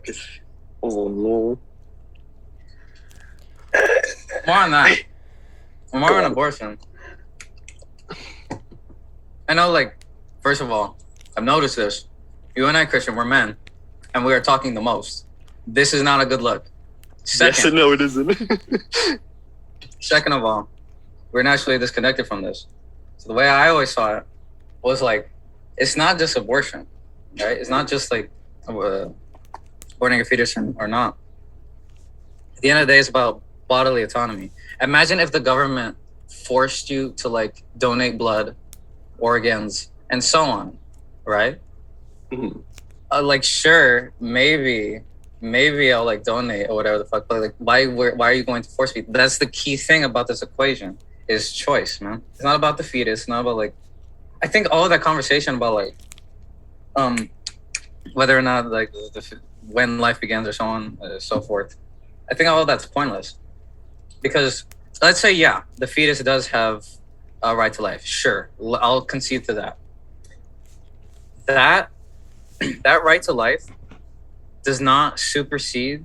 oh no. More on that. More on abortion. I know, like, first of all, I've noticed this. You and I, Christian, we're men, and we are talking the most. This is not a good look. Yes and no, it isn't. Second of all, we're naturally disconnected from this. So the way I always saw it was like, it's not just abortion, right? It's not just like aborting a fetus or not. At the end of the day, it's about bodily autonomy. Imagine if the government forced you to like donate blood, organs, and so on, right? Mm-hmm. Like, sure, maybe I'll like donate or whatever the fuck. But like, why are you going to force me? That's the key thing about this equation is choice, man. It's not about the fetus. It's not about like. I think all of that conversation about like, whether or not like when life begins or so on, so forth. I think all of that's pointless. Because let's say, the fetus does have a right to life. Sure, I'll concede to that. That right to life does not supersede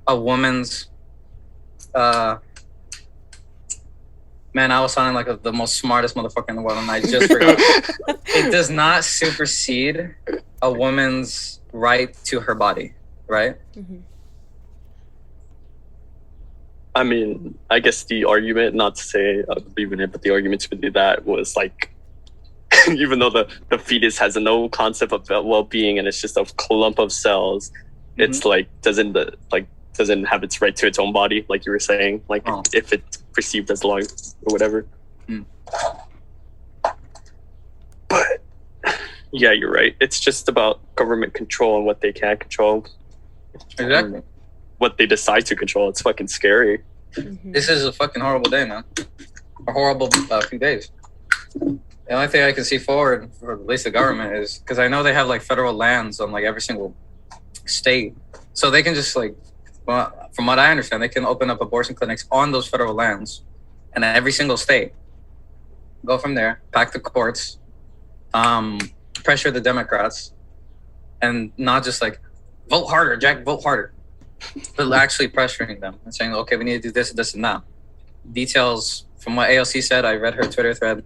a woman's. Man, I was sounding like the most smartest motherfucker in the world, and I just forgot. It does not supersede a woman's right to her body, right? Mm-hmm. I mean, I guess the argument, not to say I believe in it, but the argument to do that was like, even though the fetus has no concept of well-being and it's just a clump of cells, it's like doesn't have its right to its own body, like you were saying, like if it's perceived as long or whatever. But yeah, you're right. It's just about government control and what they can't control. Exactly. What they decide to control. It's fucking scary. Mm-hmm. This is a fucking horrible day, man. A horrible few days. The only thing I can see forward for at least the government is because I know they have like federal lands on like every single state, so they can just like, well, from what I understand, they can open up abortion clinics on those federal lands, and every single state go from there, pack the courts, pressure the Democrats, and not just like vote harder, Jack, vote harder. But actually pressuring them and saying, okay, we need to do this, this, and that. Details from what AOC said, I read her Twitter thread.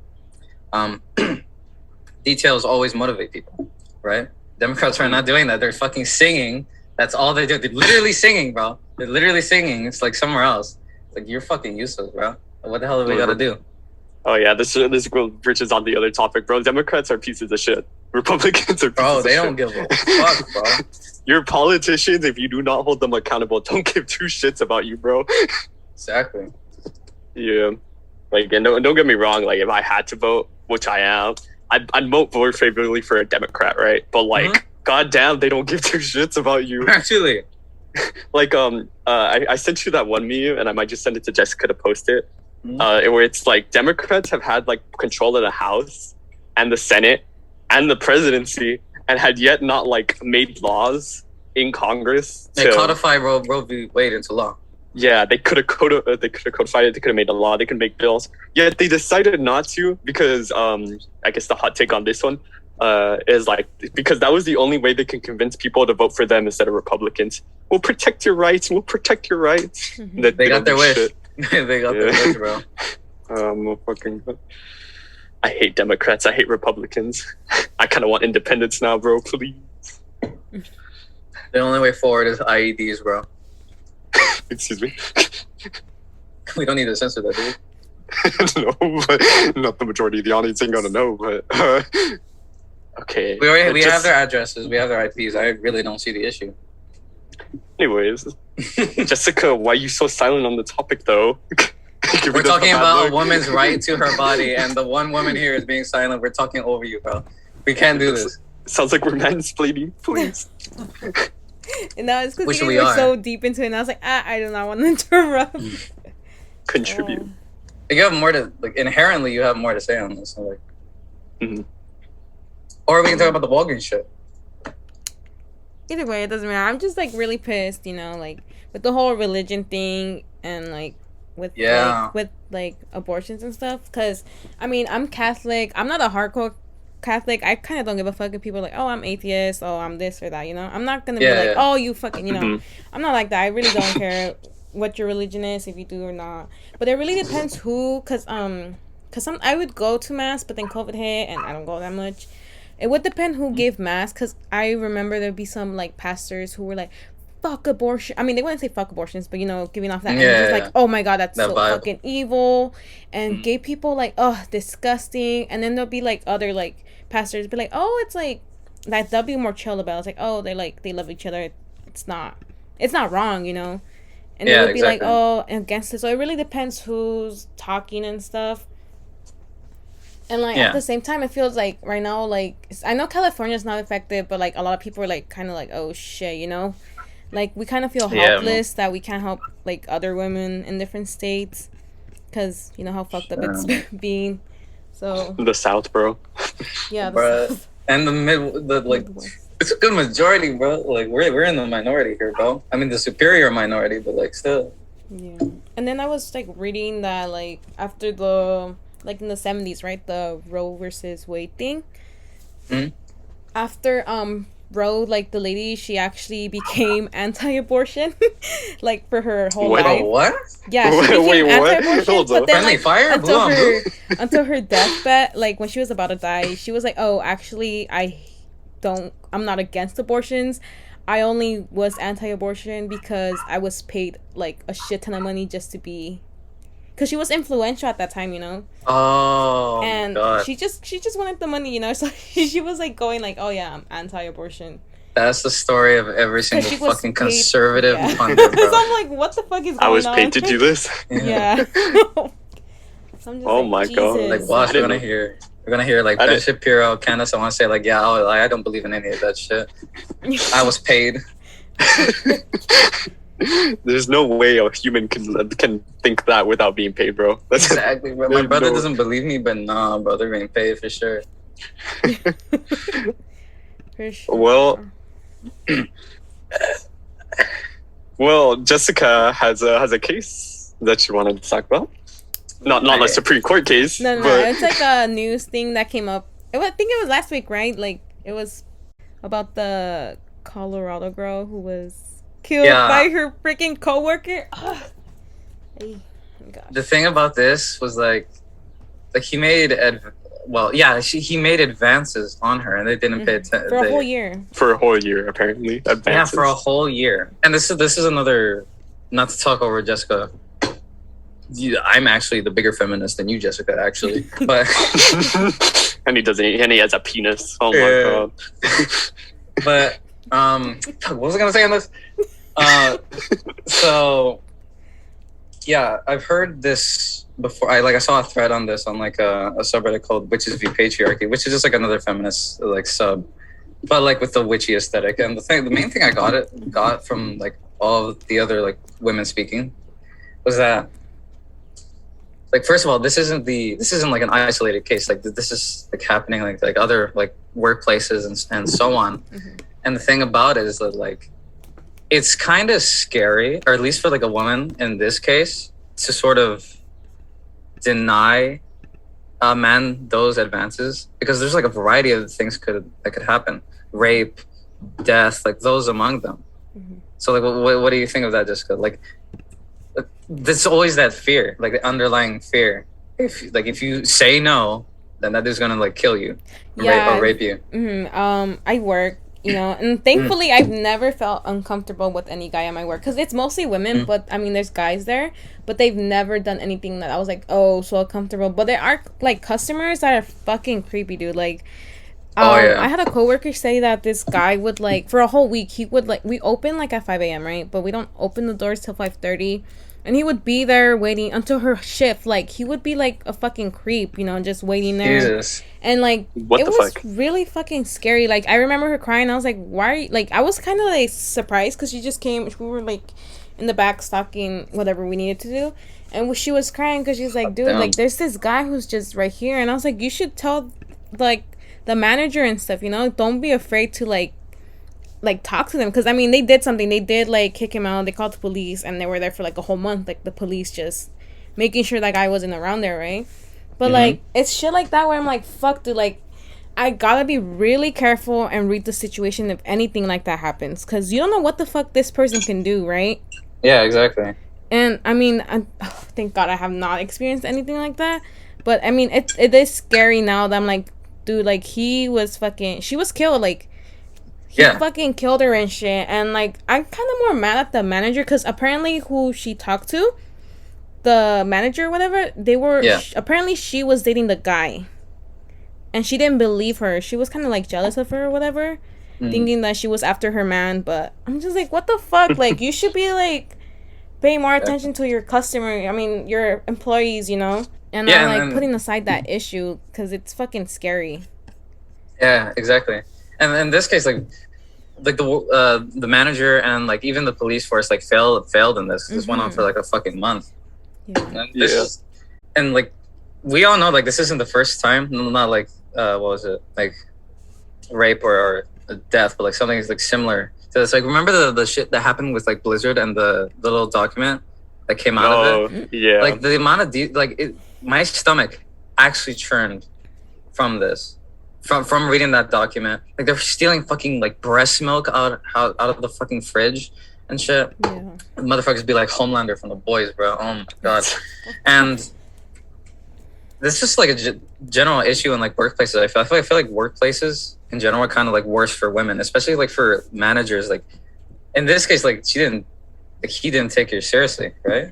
details always motivate people, right? Democrats are not doing that. They're fucking singing. That's all they do. They're literally singing, bro. They're literally singing. It's like somewhere else. It's like, you're fucking useless, bro. What the hell do we gotta do? Oh yeah, this bridges on the other topic, bro. Democrats are pieces of shit. Republicans are pieces of shit. Bro, they don't give a fuck, bro. Your politicians, if you do not hold them accountable, don't give two shits about you, bro. Exactly. Yeah. Like, and don't get me wrong, like, if I had to vote, which I am, I'd vote more favorably for a Democrat, right? But, like, goddamn, they don't give two shits about you. Actually. Like, I sent you that one meme, and I might just send it to Jessica to post it. Where it's like, Democrats have had, like, control of the House and the Senate and the presidency and had yet not, like, made laws in Congress. They codify Roe V Wade into law. Yeah, they could have codified it. They could have made a law. They could make bills. Yet they decided not to because I guess the hot take on this one is like, because that was the only way they can convince people to vote for them instead of Republicans. We'll protect your rights. We'll protect your rights. They got their wish. They got their wish, bro. I hate Democrats. I hate Republicans. I kind of want independence now, bro. Please. The only way forward is IEDs, bro. Excuse me. We don't need to censor that, do we? No, but not the majority of the audience ain't gonna know. But okay, we have their addresses, we have their IPs. I really don't see the issue. Anyways, Jessica, why are you so silent on the topic, though? We're talking about a woman's right to her body, and the one woman here is being silent. We're talking over you, bro. We can't do this. Sounds like we're mansplaining. Please. No, it's because you were so deep into it, and I was like, I do not want to interrupt. Contribute. You have more to, like, inherently, you have more to say on this. So, like, or we can talk about the Walgreens shit. Either way, it doesn't matter. I'm just, like, really pissed, you know, like, with the whole religion thing and, like, with abortions and stuff. Because, I mean, I'm Catholic. I'm not a hardcore Catholic. I kind of don't give a fuck if people are like, oh, I'm atheist, oh, I'm this or that, you know? I'm not going to be like, oh, you fucking, you know? I'm not like that. I really don't care what your religion is, if you do or not. But it really depends who, because I would go to mass, but then COVID hit, and I don't go that much. It would depend who gave mass, because I remember there'd be some, like, pastors who were like, fuck abortion. I mean, they wouldn't say fuck abortions, but, you know, giving off that energy, like, oh my god, that's so vibe. Fucking evil. And gay people, like, oh, disgusting. And then there'll be, like, other, like, pastors be like, oh, it's like they'll be more chill about it. It's like, oh, they love each other. It's not wrong, you know. And it would be like, oh, against it. So it really depends who's talking and stuff. And like at the same time, it feels like right now, like, I know California's not affected, but like a lot of people are like kind of like, oh shit, you know, like we kind of feel helpless that we can't help like other women in different states because you know how fucked up it's being. So the South, bro. Yeah, South. And it's a good majority, bro. Like we're in the minority here, bro. I mean, the superior minority, but like still. Yeah. And then I was like reading that like after the like in the 70s, right, the Roe versus Wade thing. After Roe, like the lady, she actually became anti-abortion, like for her whole life. What? Yeah, she became anti-abortion, but then like fire? until her deathbed, like when she was about to die, she was like, "Oh, actually, I'm not against abortions. I only was anti-abortion because I was paid like a shit ton of money just to be." Because she was influential at that time, you know. Oh, and God. she just wanted the money, you know. So she was like going like, "Oh yeah, I'm anti-abortion." That's the story of every single fucking conservative pundit, bro. So I'm like, what the fuck is going on? I was paid to do this. Yeah. So oh my God! Like, watch, we're gonna hear like Ben Shapiro, Candace. I want to say like, yeah, I don't believe in any of that shit. I was paid. There's no way a human can think that without being paid, bro. That's exactly, bro. My brother doesn't believe me, but nah, bro, they're being paid for sure. For sure. Well, Jessica has a case that she wanted to talk about. Not a Supreme Court case. No. It's like a news thing that came up. I think it was last week, right? Like it was about the Colorado girl who was killed by her freaking coworker. The thing about this was like he made he made advances on her, and they didn't pay attention for a whole year. For a whole year, apparently. Advances. Yeah, for a whole year. And this is another. Not to talk over Jessica. I'm actually the bigger feminist than you, Jessica. Actually, but and he has a penis. Oh my god. But what was I gonna say on this? So yeah, I've heard this before. I saw a thread on this on like a subreddit called "Witches v Patriarchy," which is just like another feminist like sub, but like with the witchy aesthetic. And the main thing I got from like all of the other like women speaking was that, like, first of all, this isn't like an isolated case. Like this is like happening like other like workplaces and so on. Mm-hmm. And the thing about it is that like it's kind of scary, or at least for like a woman in this case, to sort of deny a man those advances, because there's like a variety of things that could happen: rape, death, like those among them. Mm-hmm. So like, what do you think of that, Jessica? Like, there's always that fear, like the underlying fear. If you say no, then that dude's gonna like kill you, or rape you. Mm-hmm. I work, and thankfully I've never felt uncomfortable with any guy at my work, because it's mostly women. But I mean, there's guys there, but they've never done anything that I was like, oh, so uncomfortable. But there are like customers that are fucking creepy, dude. Like, I had a coworker say that this guy would like, for a whole week, he would like, we open like at 5 a.m. right, but we don't open the doors till 5:30. And he would be there waiting until her shift. Like, he would be like a fucking creep, just waiting there. Jesus. And like, it was really fucking scary. Like, I remember her crying. I was like, why are you, like, I was kind of like surprised, because she just came. We were like in the back stocking whatever we needed to do. And she was crying because she's like, dude, like, there's this guy who's just right here. And I was like, you should tell like the manager and stuff, don't be afraid to like talk to them, because I mean, they did something. They did like kick him out. They called the police, and they were there for like a whole month, like the police just making sure that guy wasn't around there, right? But like, it's shit like that where I'm like, fuck, dude, like, I gotta be really careful and read the situation if anything like that happens, because you don't know what the fuck this person can do, right? Yeah, exactly. And I mean, thank God I have not experienced anything like that, but I mean, it is scary now that I'm like, dude, like, she was killed, like, he fucking killed her and shit. And like, I'm kind of more mad at the manager, because apparently who she talked to, the manager or whatever, they were apparently she was dating the guy, and she didn't believe her. She was kind of like jealous of her or whatever, thinking that she was after her man. But I'm just like, what the fuck? Like, you should be like paying more attention to your customer, I mean your employees, and not like putting aside that issue, because it's fucking scary. Yeah, exactly. And in this case, like the manager and like even the police force like failed in this. This went on for like a fucking month. Yeah. And like, we all know, like, this isn't the first time. Not like what was it, like rape or death, but like something is like similar to this. Like, remember the shit that happened with like Blizzard and the little document that came out of it? Yeah. Like the amount of my stomach actually churned from this. From reading that document. Like, they're stealing fucking like breast milk out of the fucking fridge and shit. Yeah. Motherfuckers be like Homelander from The Boys, bro. Oh my god. And this is just like a general issue in like workplaces. I feel like workplaces in general are kind of like worse for women, especially like for managers. Like, in this case, like, he didn't take her seriously, right?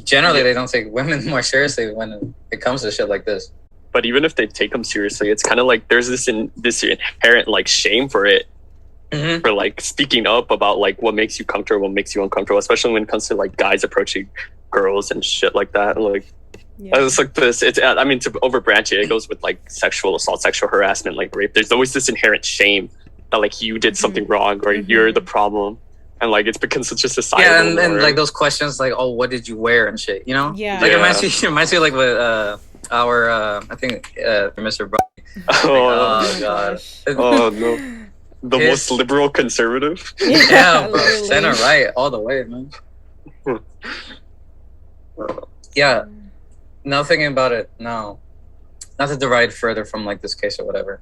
Generally, they don't take women more seriously when it comes to shit like this. But even if they take them seriously, it's kind of like there's this inherent like shame for it, for like speaking up about like what makes you comfortable, what makes you uncomfortable, especially when it comes to like guys approaching girls and shit like that. And like, it's like this. I mean, to overbranch it, it goes with like sexual assault, sexual harassment, like rape. There's always this inherent shame that like you did something wrong or you're the problem, and like it's become such a societal. Yeah, and like those questions like, oh, what did you wear and shit, Yeah. Like, it reminds me like with our I think Mr. Brock. Oh god. Oh no. The most liberal conservative. Yeah, bro. Center right all the way, man. Yeah. Now thinking about it now, not to deride further from like this case or whatever,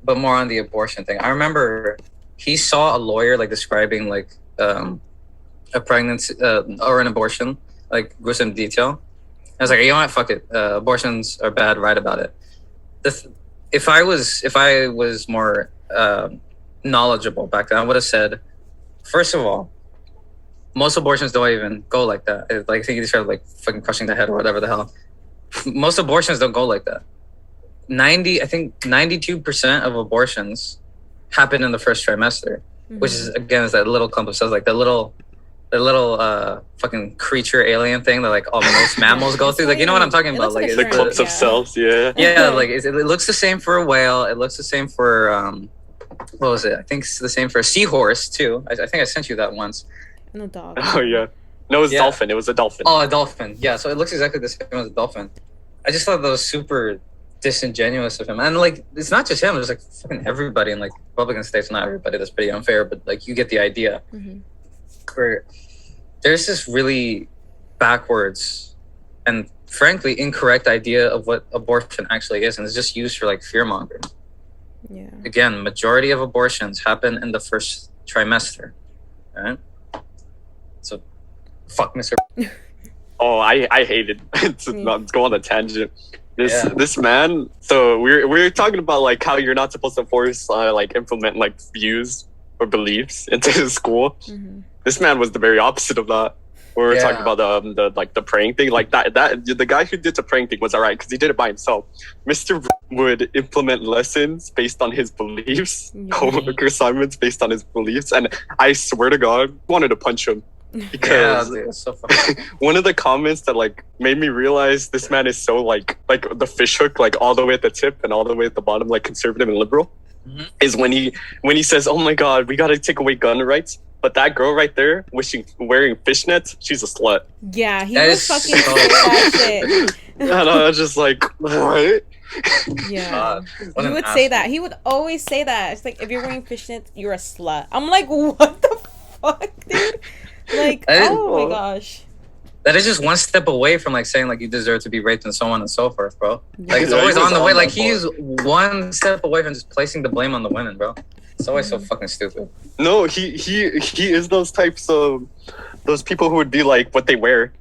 but more on the abortion thing. I remember he saw a lawyer like describing like a pregnancy or an abortion, like gruesome detail. I was like, you know what, fuck it. Abortions are bad, write about it. if I was more knowledgeable back then, I would have said, first of all, most abortions don't even go like that. Like, I think you start like fucking crushing the head or whatever the hell. Most abortions don't go like that. 92% of abortions happen in the first trimester, which is, again, is that little clump of cells, like the little fucking creature alien thing that like most mammals go through. Like, you know what I'm talking about? Like the clumps of cells, yeah. Yeah, like it looks the same for a whale. It looks the same for what was it? I think it's the same for a seahorse too. I think I sent you that once. And a dog. Oh yeah. No, it was dolphin. It was a dolphin. Oh, a dolphin. Yeah, so it looks exactly the same as a dolphin. I just thought that was super disingenuous of him. And like, it's not just him. There's like fucking everybody in like Republican states. Not everybody. That's pretty unfair. But like, you get the idea. Where there's this really backwards and frankly incorrect idea of what abortion actually is, and it's just used for like fear mongering. Yeah. Again, majority of abortions happen in the first trimester. Right? So, fuck Mr. Oh, I hated to not go on a tangent. This man. So we're talking about like how you're not supposed to force like implement like views or beliefs into his school. This man was the very opposite of that. We were talking about the praying thing, like that the guy who did the praying thing was alright because he did it by himself. Mr. would implement lessons based on his beliefs, coworker assignments based on his beliefs, and I swear to God, I wanted to punch him because so funny. One of the comments that like made me realize this man is so like the fish hook, like all the way at the tip and all the way at the bottom, like conservative and liberal, is when he says, "Oh my God, we got to take away gun rights." But that girl right there, wearing fishnets, she's a slut. Yeah, he was fucking so that shit. And I was just like, what? Yeah. He would say that. He would always say that. It's like, if you're wearing fishnets, you're a slut. I'm like, what the fuck, dude? Like, oh my gosh. That is just one step away from like saying like you deserve to be raped and so on and so forth, bro. Like, it's always on the way. Like, he's one step away from just placing the blame on the women, bro. It's always so fucking stupid. No, he is those types of those people who would be like what they wear.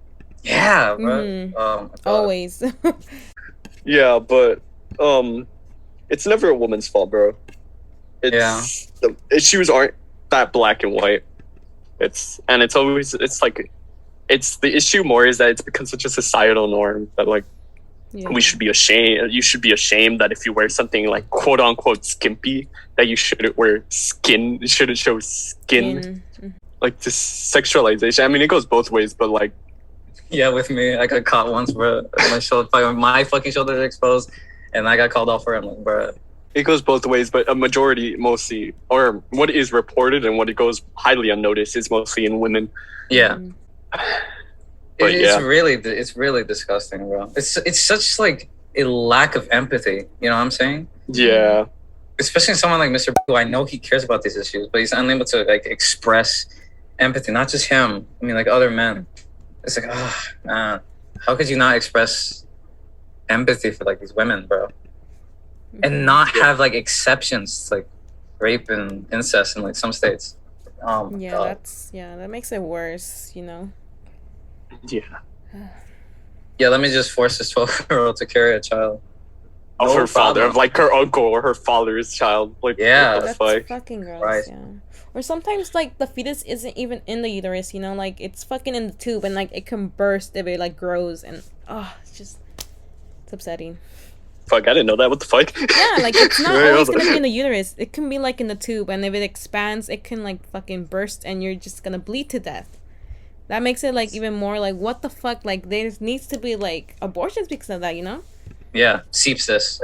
Yeah, bro. Always. Yeah, but it's never a woman's fault, bro. It's the issues aren't that black and white. It's the issue more is that it's become such a societal norm that like we should be ashamed. You should be ashamed that if you wear something like quote unquote skimpy, that you shouldn't wear skin. You shouldn't show skin. Like this sexualization. I mean, it goes both ways, but like. Yeah, with me, I got caught once, bro. My fucking shoulders exposed, and I got called out for it. I'm like, bro. It goes both ways, but a majority, mostly, or what is reported and what it goes highly unnoticed is mostly in women. Yeah. But it's really disgusting, bro. It's such like a lack of empathy. You know what I'm saying? Yeah. Especially someone like Mr. who I know he cares about these issues, but he's unable to like express empathy. Not just him. I mean, like other men. It's like, oh man, how could you not express empathy for like these women, bro? And not have like exceptions, like rape and incest in like some states. Oh my God. That makes it worse, you know. Yeah. Yeah, let me just force this 12-year-old to carry a child. Of her father, of like her uncle or her father's child. Like, that's fucking gross. Right. Yeah. Or sometimes like the fetus isn't even in the uterus, you know, like it's fucking in the tube and like it can burst if it like grows, and it's upsetting. Fuck, I didn't know that. What the fuck? Yeah, like it's not always gonna be in the uterus. It can be like in the tube, and if it expands, it can like fucking burst, and you're just gonna bleed to death. That makes it like even more like what the fuck. Like there needs to be like abortions because of that, you know? Yeah, sepsis.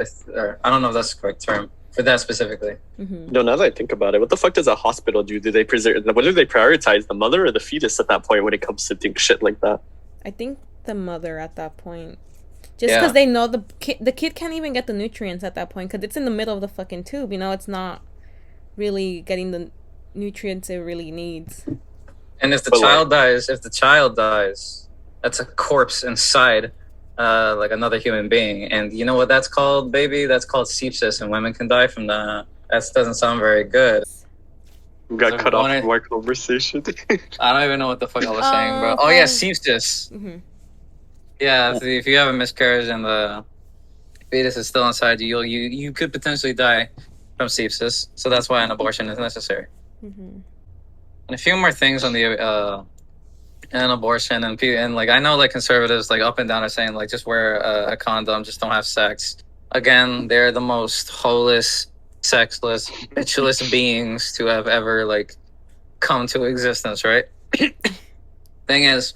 I don't know if that's the correct term for that specifically. No, now that I think about it, what the fuck does a hospital do? Do they what do they prioritize, the mother or the fetus at that point when it comes to think shit like that? I think the mother at that point. Just because they know the kid can't even get the nutrients at that point because it's in the middle of the fucking tube. You know, it's not really getting the nutrients it really needs. And if the child dies, that's a corpse inside, like another human being. And you know what that's called, baby? That's called sepsis, and women can die from that. That doesn't sound very good. We got cut off from our conversation. I don't even know what the fuck I was saying, bro. Oh yeah, sepsis. Yeah, if you have a miscarriage and fetus is still inside you, you could potentially die from sepsis. So that's why an abortion is necessary. And a few more things on the an abortion and like I know like conservatives like up and down are saying like just wear a condom, just don't have sex. Again, they're the most holeless, sexless, bitchless beings to have ever like come to existence, right? Thing is,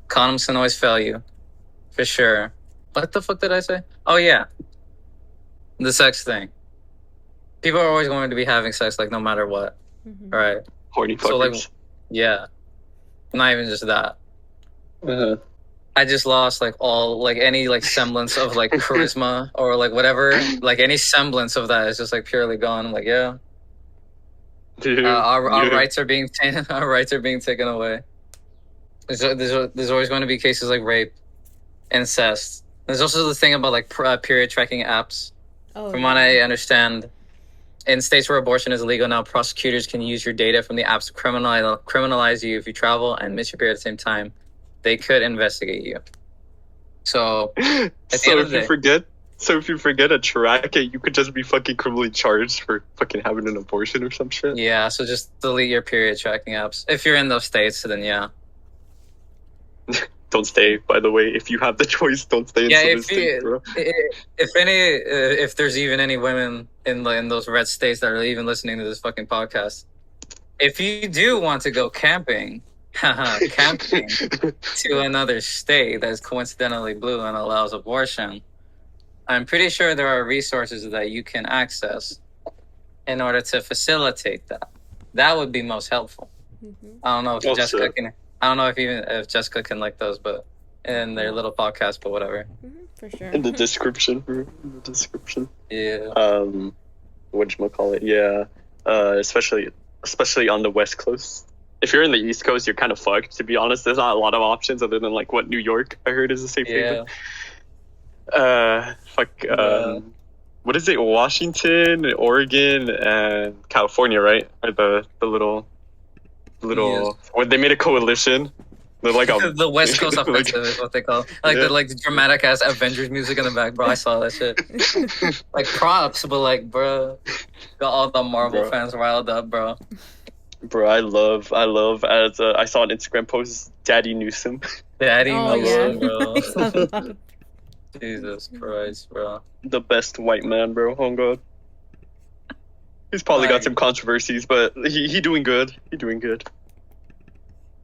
condoms can always fail you, for sure. What the fuck did I say? Oh yeah, the sex thing. People are always going to be having sex like no matter what, right? Horny fuckers. So like, yeah. Not even just that. I just lost like all like any like semblance of like charisma or like whatever. Like any semblance of that is just like purely gone. I'm like, yeah. Dude, our rights are being our rights are being taken away. There's always going to be cases like rape, incest. There's also the thing about like period tracking apps. From what I understand, in states where abortion is illegal now, prosecutors can use your data from the apps to criminalize you if you travel and miss your period at the same time. They could investigate you. So, if you forget to track it, you could just be fucking criminally charged for fucking having an abortion or some shit. Yeah, so just delete your period tracking apps. If you're in those states, then yeah. Don't stay, by the way. If you have the choice, don't stay in states, bro. If there's even any women in those red states that are even listening to this fucking podcast, if you do want to go camping to another state that is coincidentally blue and allows abortion, I'm pretty sure there are resources that you can access in order to facilitate that. That would be most helpful. I don't know if Jessica can. I don't know if Jessica can like those, but in their little podcast, but whatever. For sure. In the description, Yeah. Whatchamacallit? Yeah. Especially on the West Coast. If you're in the East Coast, you're kind of fucked. To be honest, there's not a lot of options other than like what New York I heard is a safe haven. What is it? Washington, Oregon, and California, right? Are the little when they made a coalition. They're like the West Coast Offensive is what they call it. Like the like dramatic ass Avengers music in the back, bro. I saw that shit. Like props, but like, bro, got all the Marvel fans riled up, bro. Bro, I love as I saw an Instagram post, Daddy Newsom. Daddy Newsom, bro. Jesus Christ, bro. The best white man, bro. Oh god. He's probably got some controversies, but he doing good. He doing good.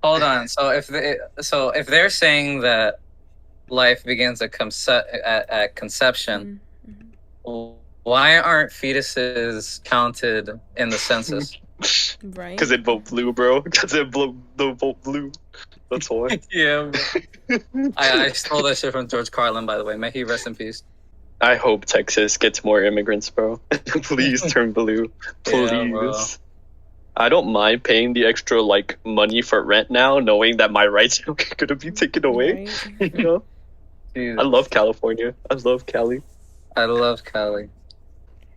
Hold on. So if they're saying that life begins at conception, why aren't fetuses counted in the census? Right. Because it vote blue, bro. Because it vote blue. That's why. Yeah. I stole that shit from George Carlin, by the way. May he rest in peace. I hope Texas gets more immigrants, bro. Please turn blue. Please. Yeah, I don't mind paying the extra like money for rent now, knowing that my rights are gonna be taken away. Right. You know? Jesus. I love California. I love Cali. I love Cali.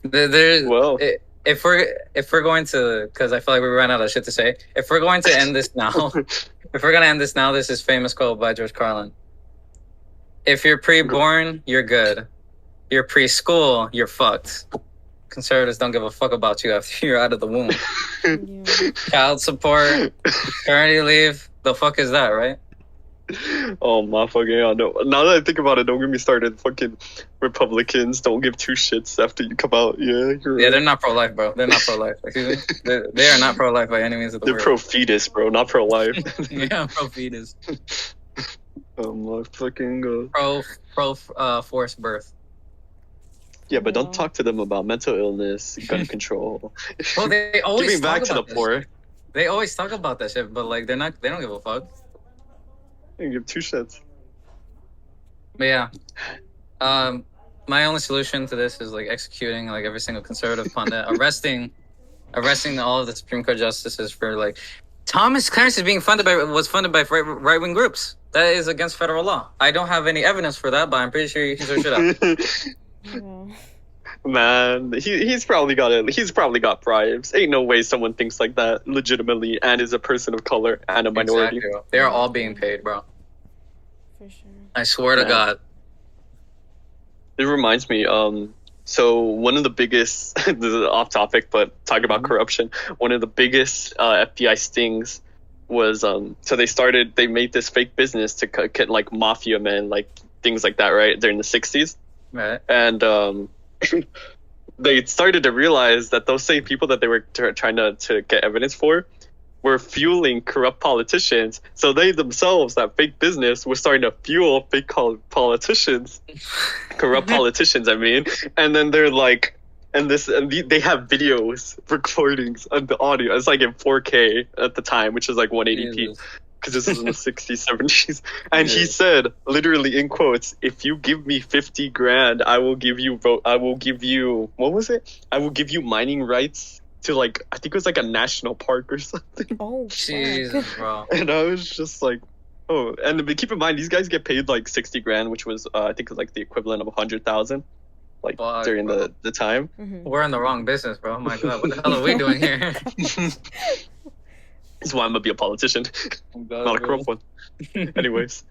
If we're going to, because I feel like we ran out of shit to say. If we're going to end this now, this is famous quote by George Carlin. If you're pre-born, you're good. You're preschool, you're fucked. Conservatives don't give a fuck about you after you're out of the womb. Child support, paternity leave, the fuck is that, right? Oh my fucking god, no. Now that I think about it, don't get me started. Fucking Republicans don't give two shits after you come out. Yeah, they're not pro-life, bro. They're not pro-life. Excuse me. They are not pro-life by any means of the word. They're pro-fetus, bro, not pro-life. Yeah, pro-fetus. Oh my fucking god. Forced birth. Yeah, but don't talk to them about mental illness, gun control. Well, they always giving back to the poor. Shit. They always talk about that shit, but like they don't give a fuck. They give two shits. But yeah, my only solution to this is like executing like every single conservative pundit, arresting all of the Supreme Court justices for like Thomas Clarence was funded by right wing groups. That is against federal law. I don't have any evidence for that, but I'm pretty sure you can search it up. Man, he's probably got bribes. Ain't no way someone thinks like that legitimately and is a person of color and a minority. Exactly. They are all being paid, bro. For sure. I swear to God. It reminds me. So one of the biggest, this is off topic, but talking about corruption, one of the biggest FBI stings was so they made this fake business to get like mafia men, like things like that, right? During the 60s. Right. And they started to realize that those same people that they were trying to get evidence for were fueling corrupt politicians. So they themselves, that fake business, was starting to fuel fake politicians, corrupt politicians, I mean. And then they're like, they have videos, recordings of the audio. It's like in 4K at the time, which is like 180p. Because this is in the 60s, 70s. And he said, literally in quotes, if you give me 50 grand, what was it? I will give you mining rights to like, I think it was like a national park or something. Oh, Jesus, bro. And I was just like, oh, and keep in mind, these guys get paid like 60 grand, which was, I think like the equivalent of 100,000. Like during the time. We're in the wrong business, bro. Oh my God, what the hell are we doing here? That's why I'm gonna be a politician, not a corrupt one. Anyways,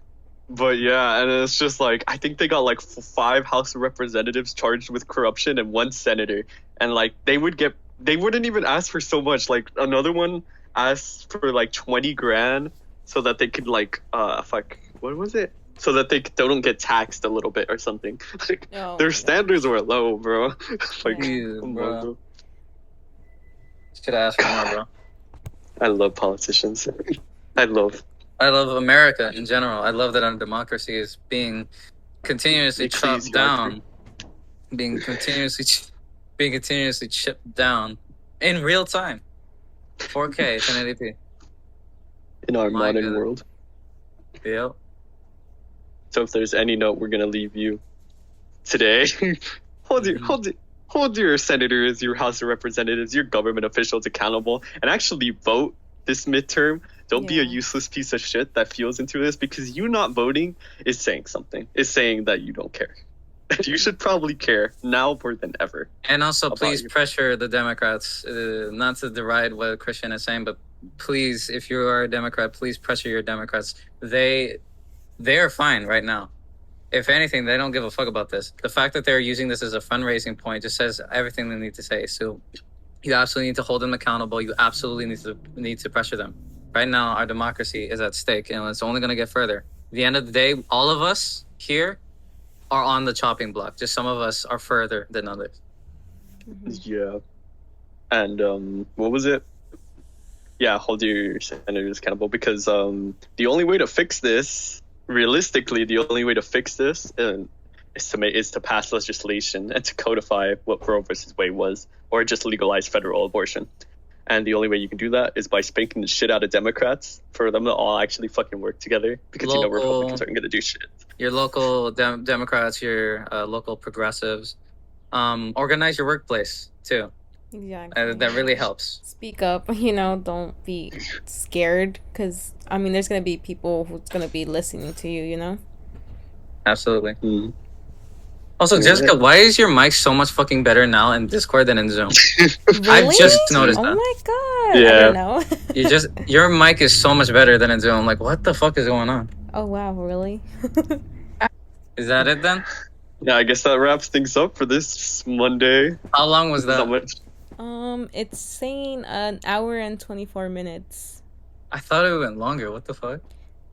but yeah, and it's just like I think they got like 5 House of Representatives charged with corruption and 1 senator, and like they wouldn't even ask for so much. Like another one asked for like 20 grand so that they could like what was it? So that they don't get taxed a little bit or something. Like their standards were low, bro. Like, bro. Should I ask for more, bro? I love politicians. I love America in general. I love that our democracy is being continuously chopped down, being continuously chipped down in real time, 4K, 1080p. In our modern world. Yep. So if there's any note we're gonna leave you today, hold your senators, your House of Representatives, your government officials accountable, and actually vote this midterm. Don't be a useless piece of shit that fuels into this, because you not voting is saying something. It's saying that you don't care. You should probably care now more than ever. And also, please pressure the Democrats, not to deride what Cristian is saying, but please, if you are a Democrat, please pressure your Democrats. They are fine right now. If anything, they don't give a fuck about this. The fact that they're using this as a fundraising point just says everything they need to say. So you absolutely need to hold them accountable. You absolutely need to pressure them. Right now, our democracy is at stake, and it's only going to get further. At the end of the day, all of us here are on the chopping block. Just some of us are further than others. Yeah. And what was it? Yeah, hold your senators accountable, because the only way to fix this, realistically, the only way to fix this is to pass legislation and to codify what Roe versus Wade was, or just legalize federal abortion. And the only way you can do that is by spanking the shit out of Democrats, for them to all actually fucking work together, because Republicans aren't gonna do shit. Your local Democrats, your local progressives, organize your workplace too. Exactly. That really helps. Speak up, don't be scared, because, there's going to be people who's going to be listening to you, Absolutely. Mm-hmm. Also, Jessica, why is your mic so much fucking better now in Discord than in Zoom? Really? I just noticed that. Oh my God. Yeah. I don't know. Your mic is so much better than in Zoom. I'm like, what the fuck is going on? Oh, wow, really? Is that it then? Yeah, I guess that wraps things up for this Monday. How long was that? It's saying an hour and 24 minutes. I thought it went longer. What the fuck?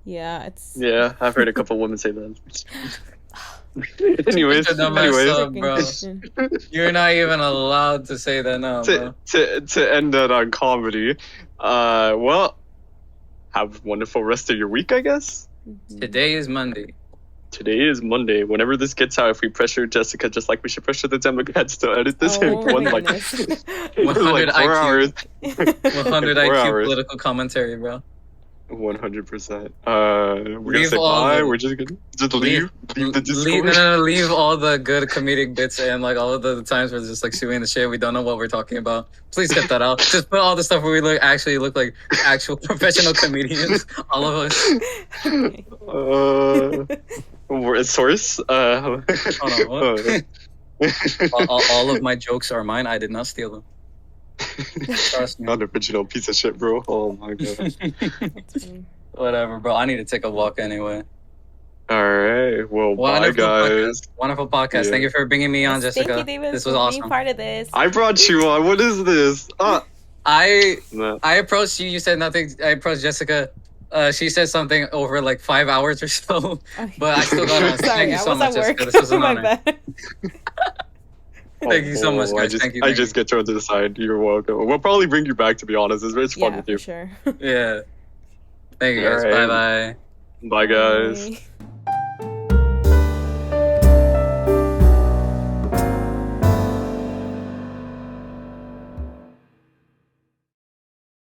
Yeah, it's... Yeah, I've heard a couple women say that. anyways, bro. You're not even allowed to say that now, bro. To end that on comedy, well, have a wonderful rest of your week, I guess. Today is Monday. Whenever this gets out, if we pressure Jessica, just like we should pressure the Democrats to edit this in 100 like 4 hours. 100 IQ political commentary, bro. 100%. We're gonna say bye. We're just gonna leave the Discord. Leave all the good comedic bits and like all of the times we're just like shooting the shit. We don't know what we're talking about. Please cut that out. Just put all the stuff where we actually look like actual professional comedians. All of us. Source. Hold on, what? all of my jokes are mine. I did not steal them. Trust me. Not original piece of shit, bro. Oh my god. Whatever, bro. I need to take a walk anyway. All right. Well, bye, guys. Wonderful podcast. Thank you for bringing me on, Jessica. Thank you, David, this was awesome. Being part of this. I brought you on. What is this? I approached you. You said nothing. I approached Jessica. She said something over like 5 hours or so, but I still got on. Thank you so much, Jessica. This was an honor. Thank you so much, guys. I just get thrown to the side. You're welcome. We'll probably bring you back, to be honest. It's fun with you. For sure. Yeah. Thank you, guys. Right. Bye-bye. Bye, guys. Bye.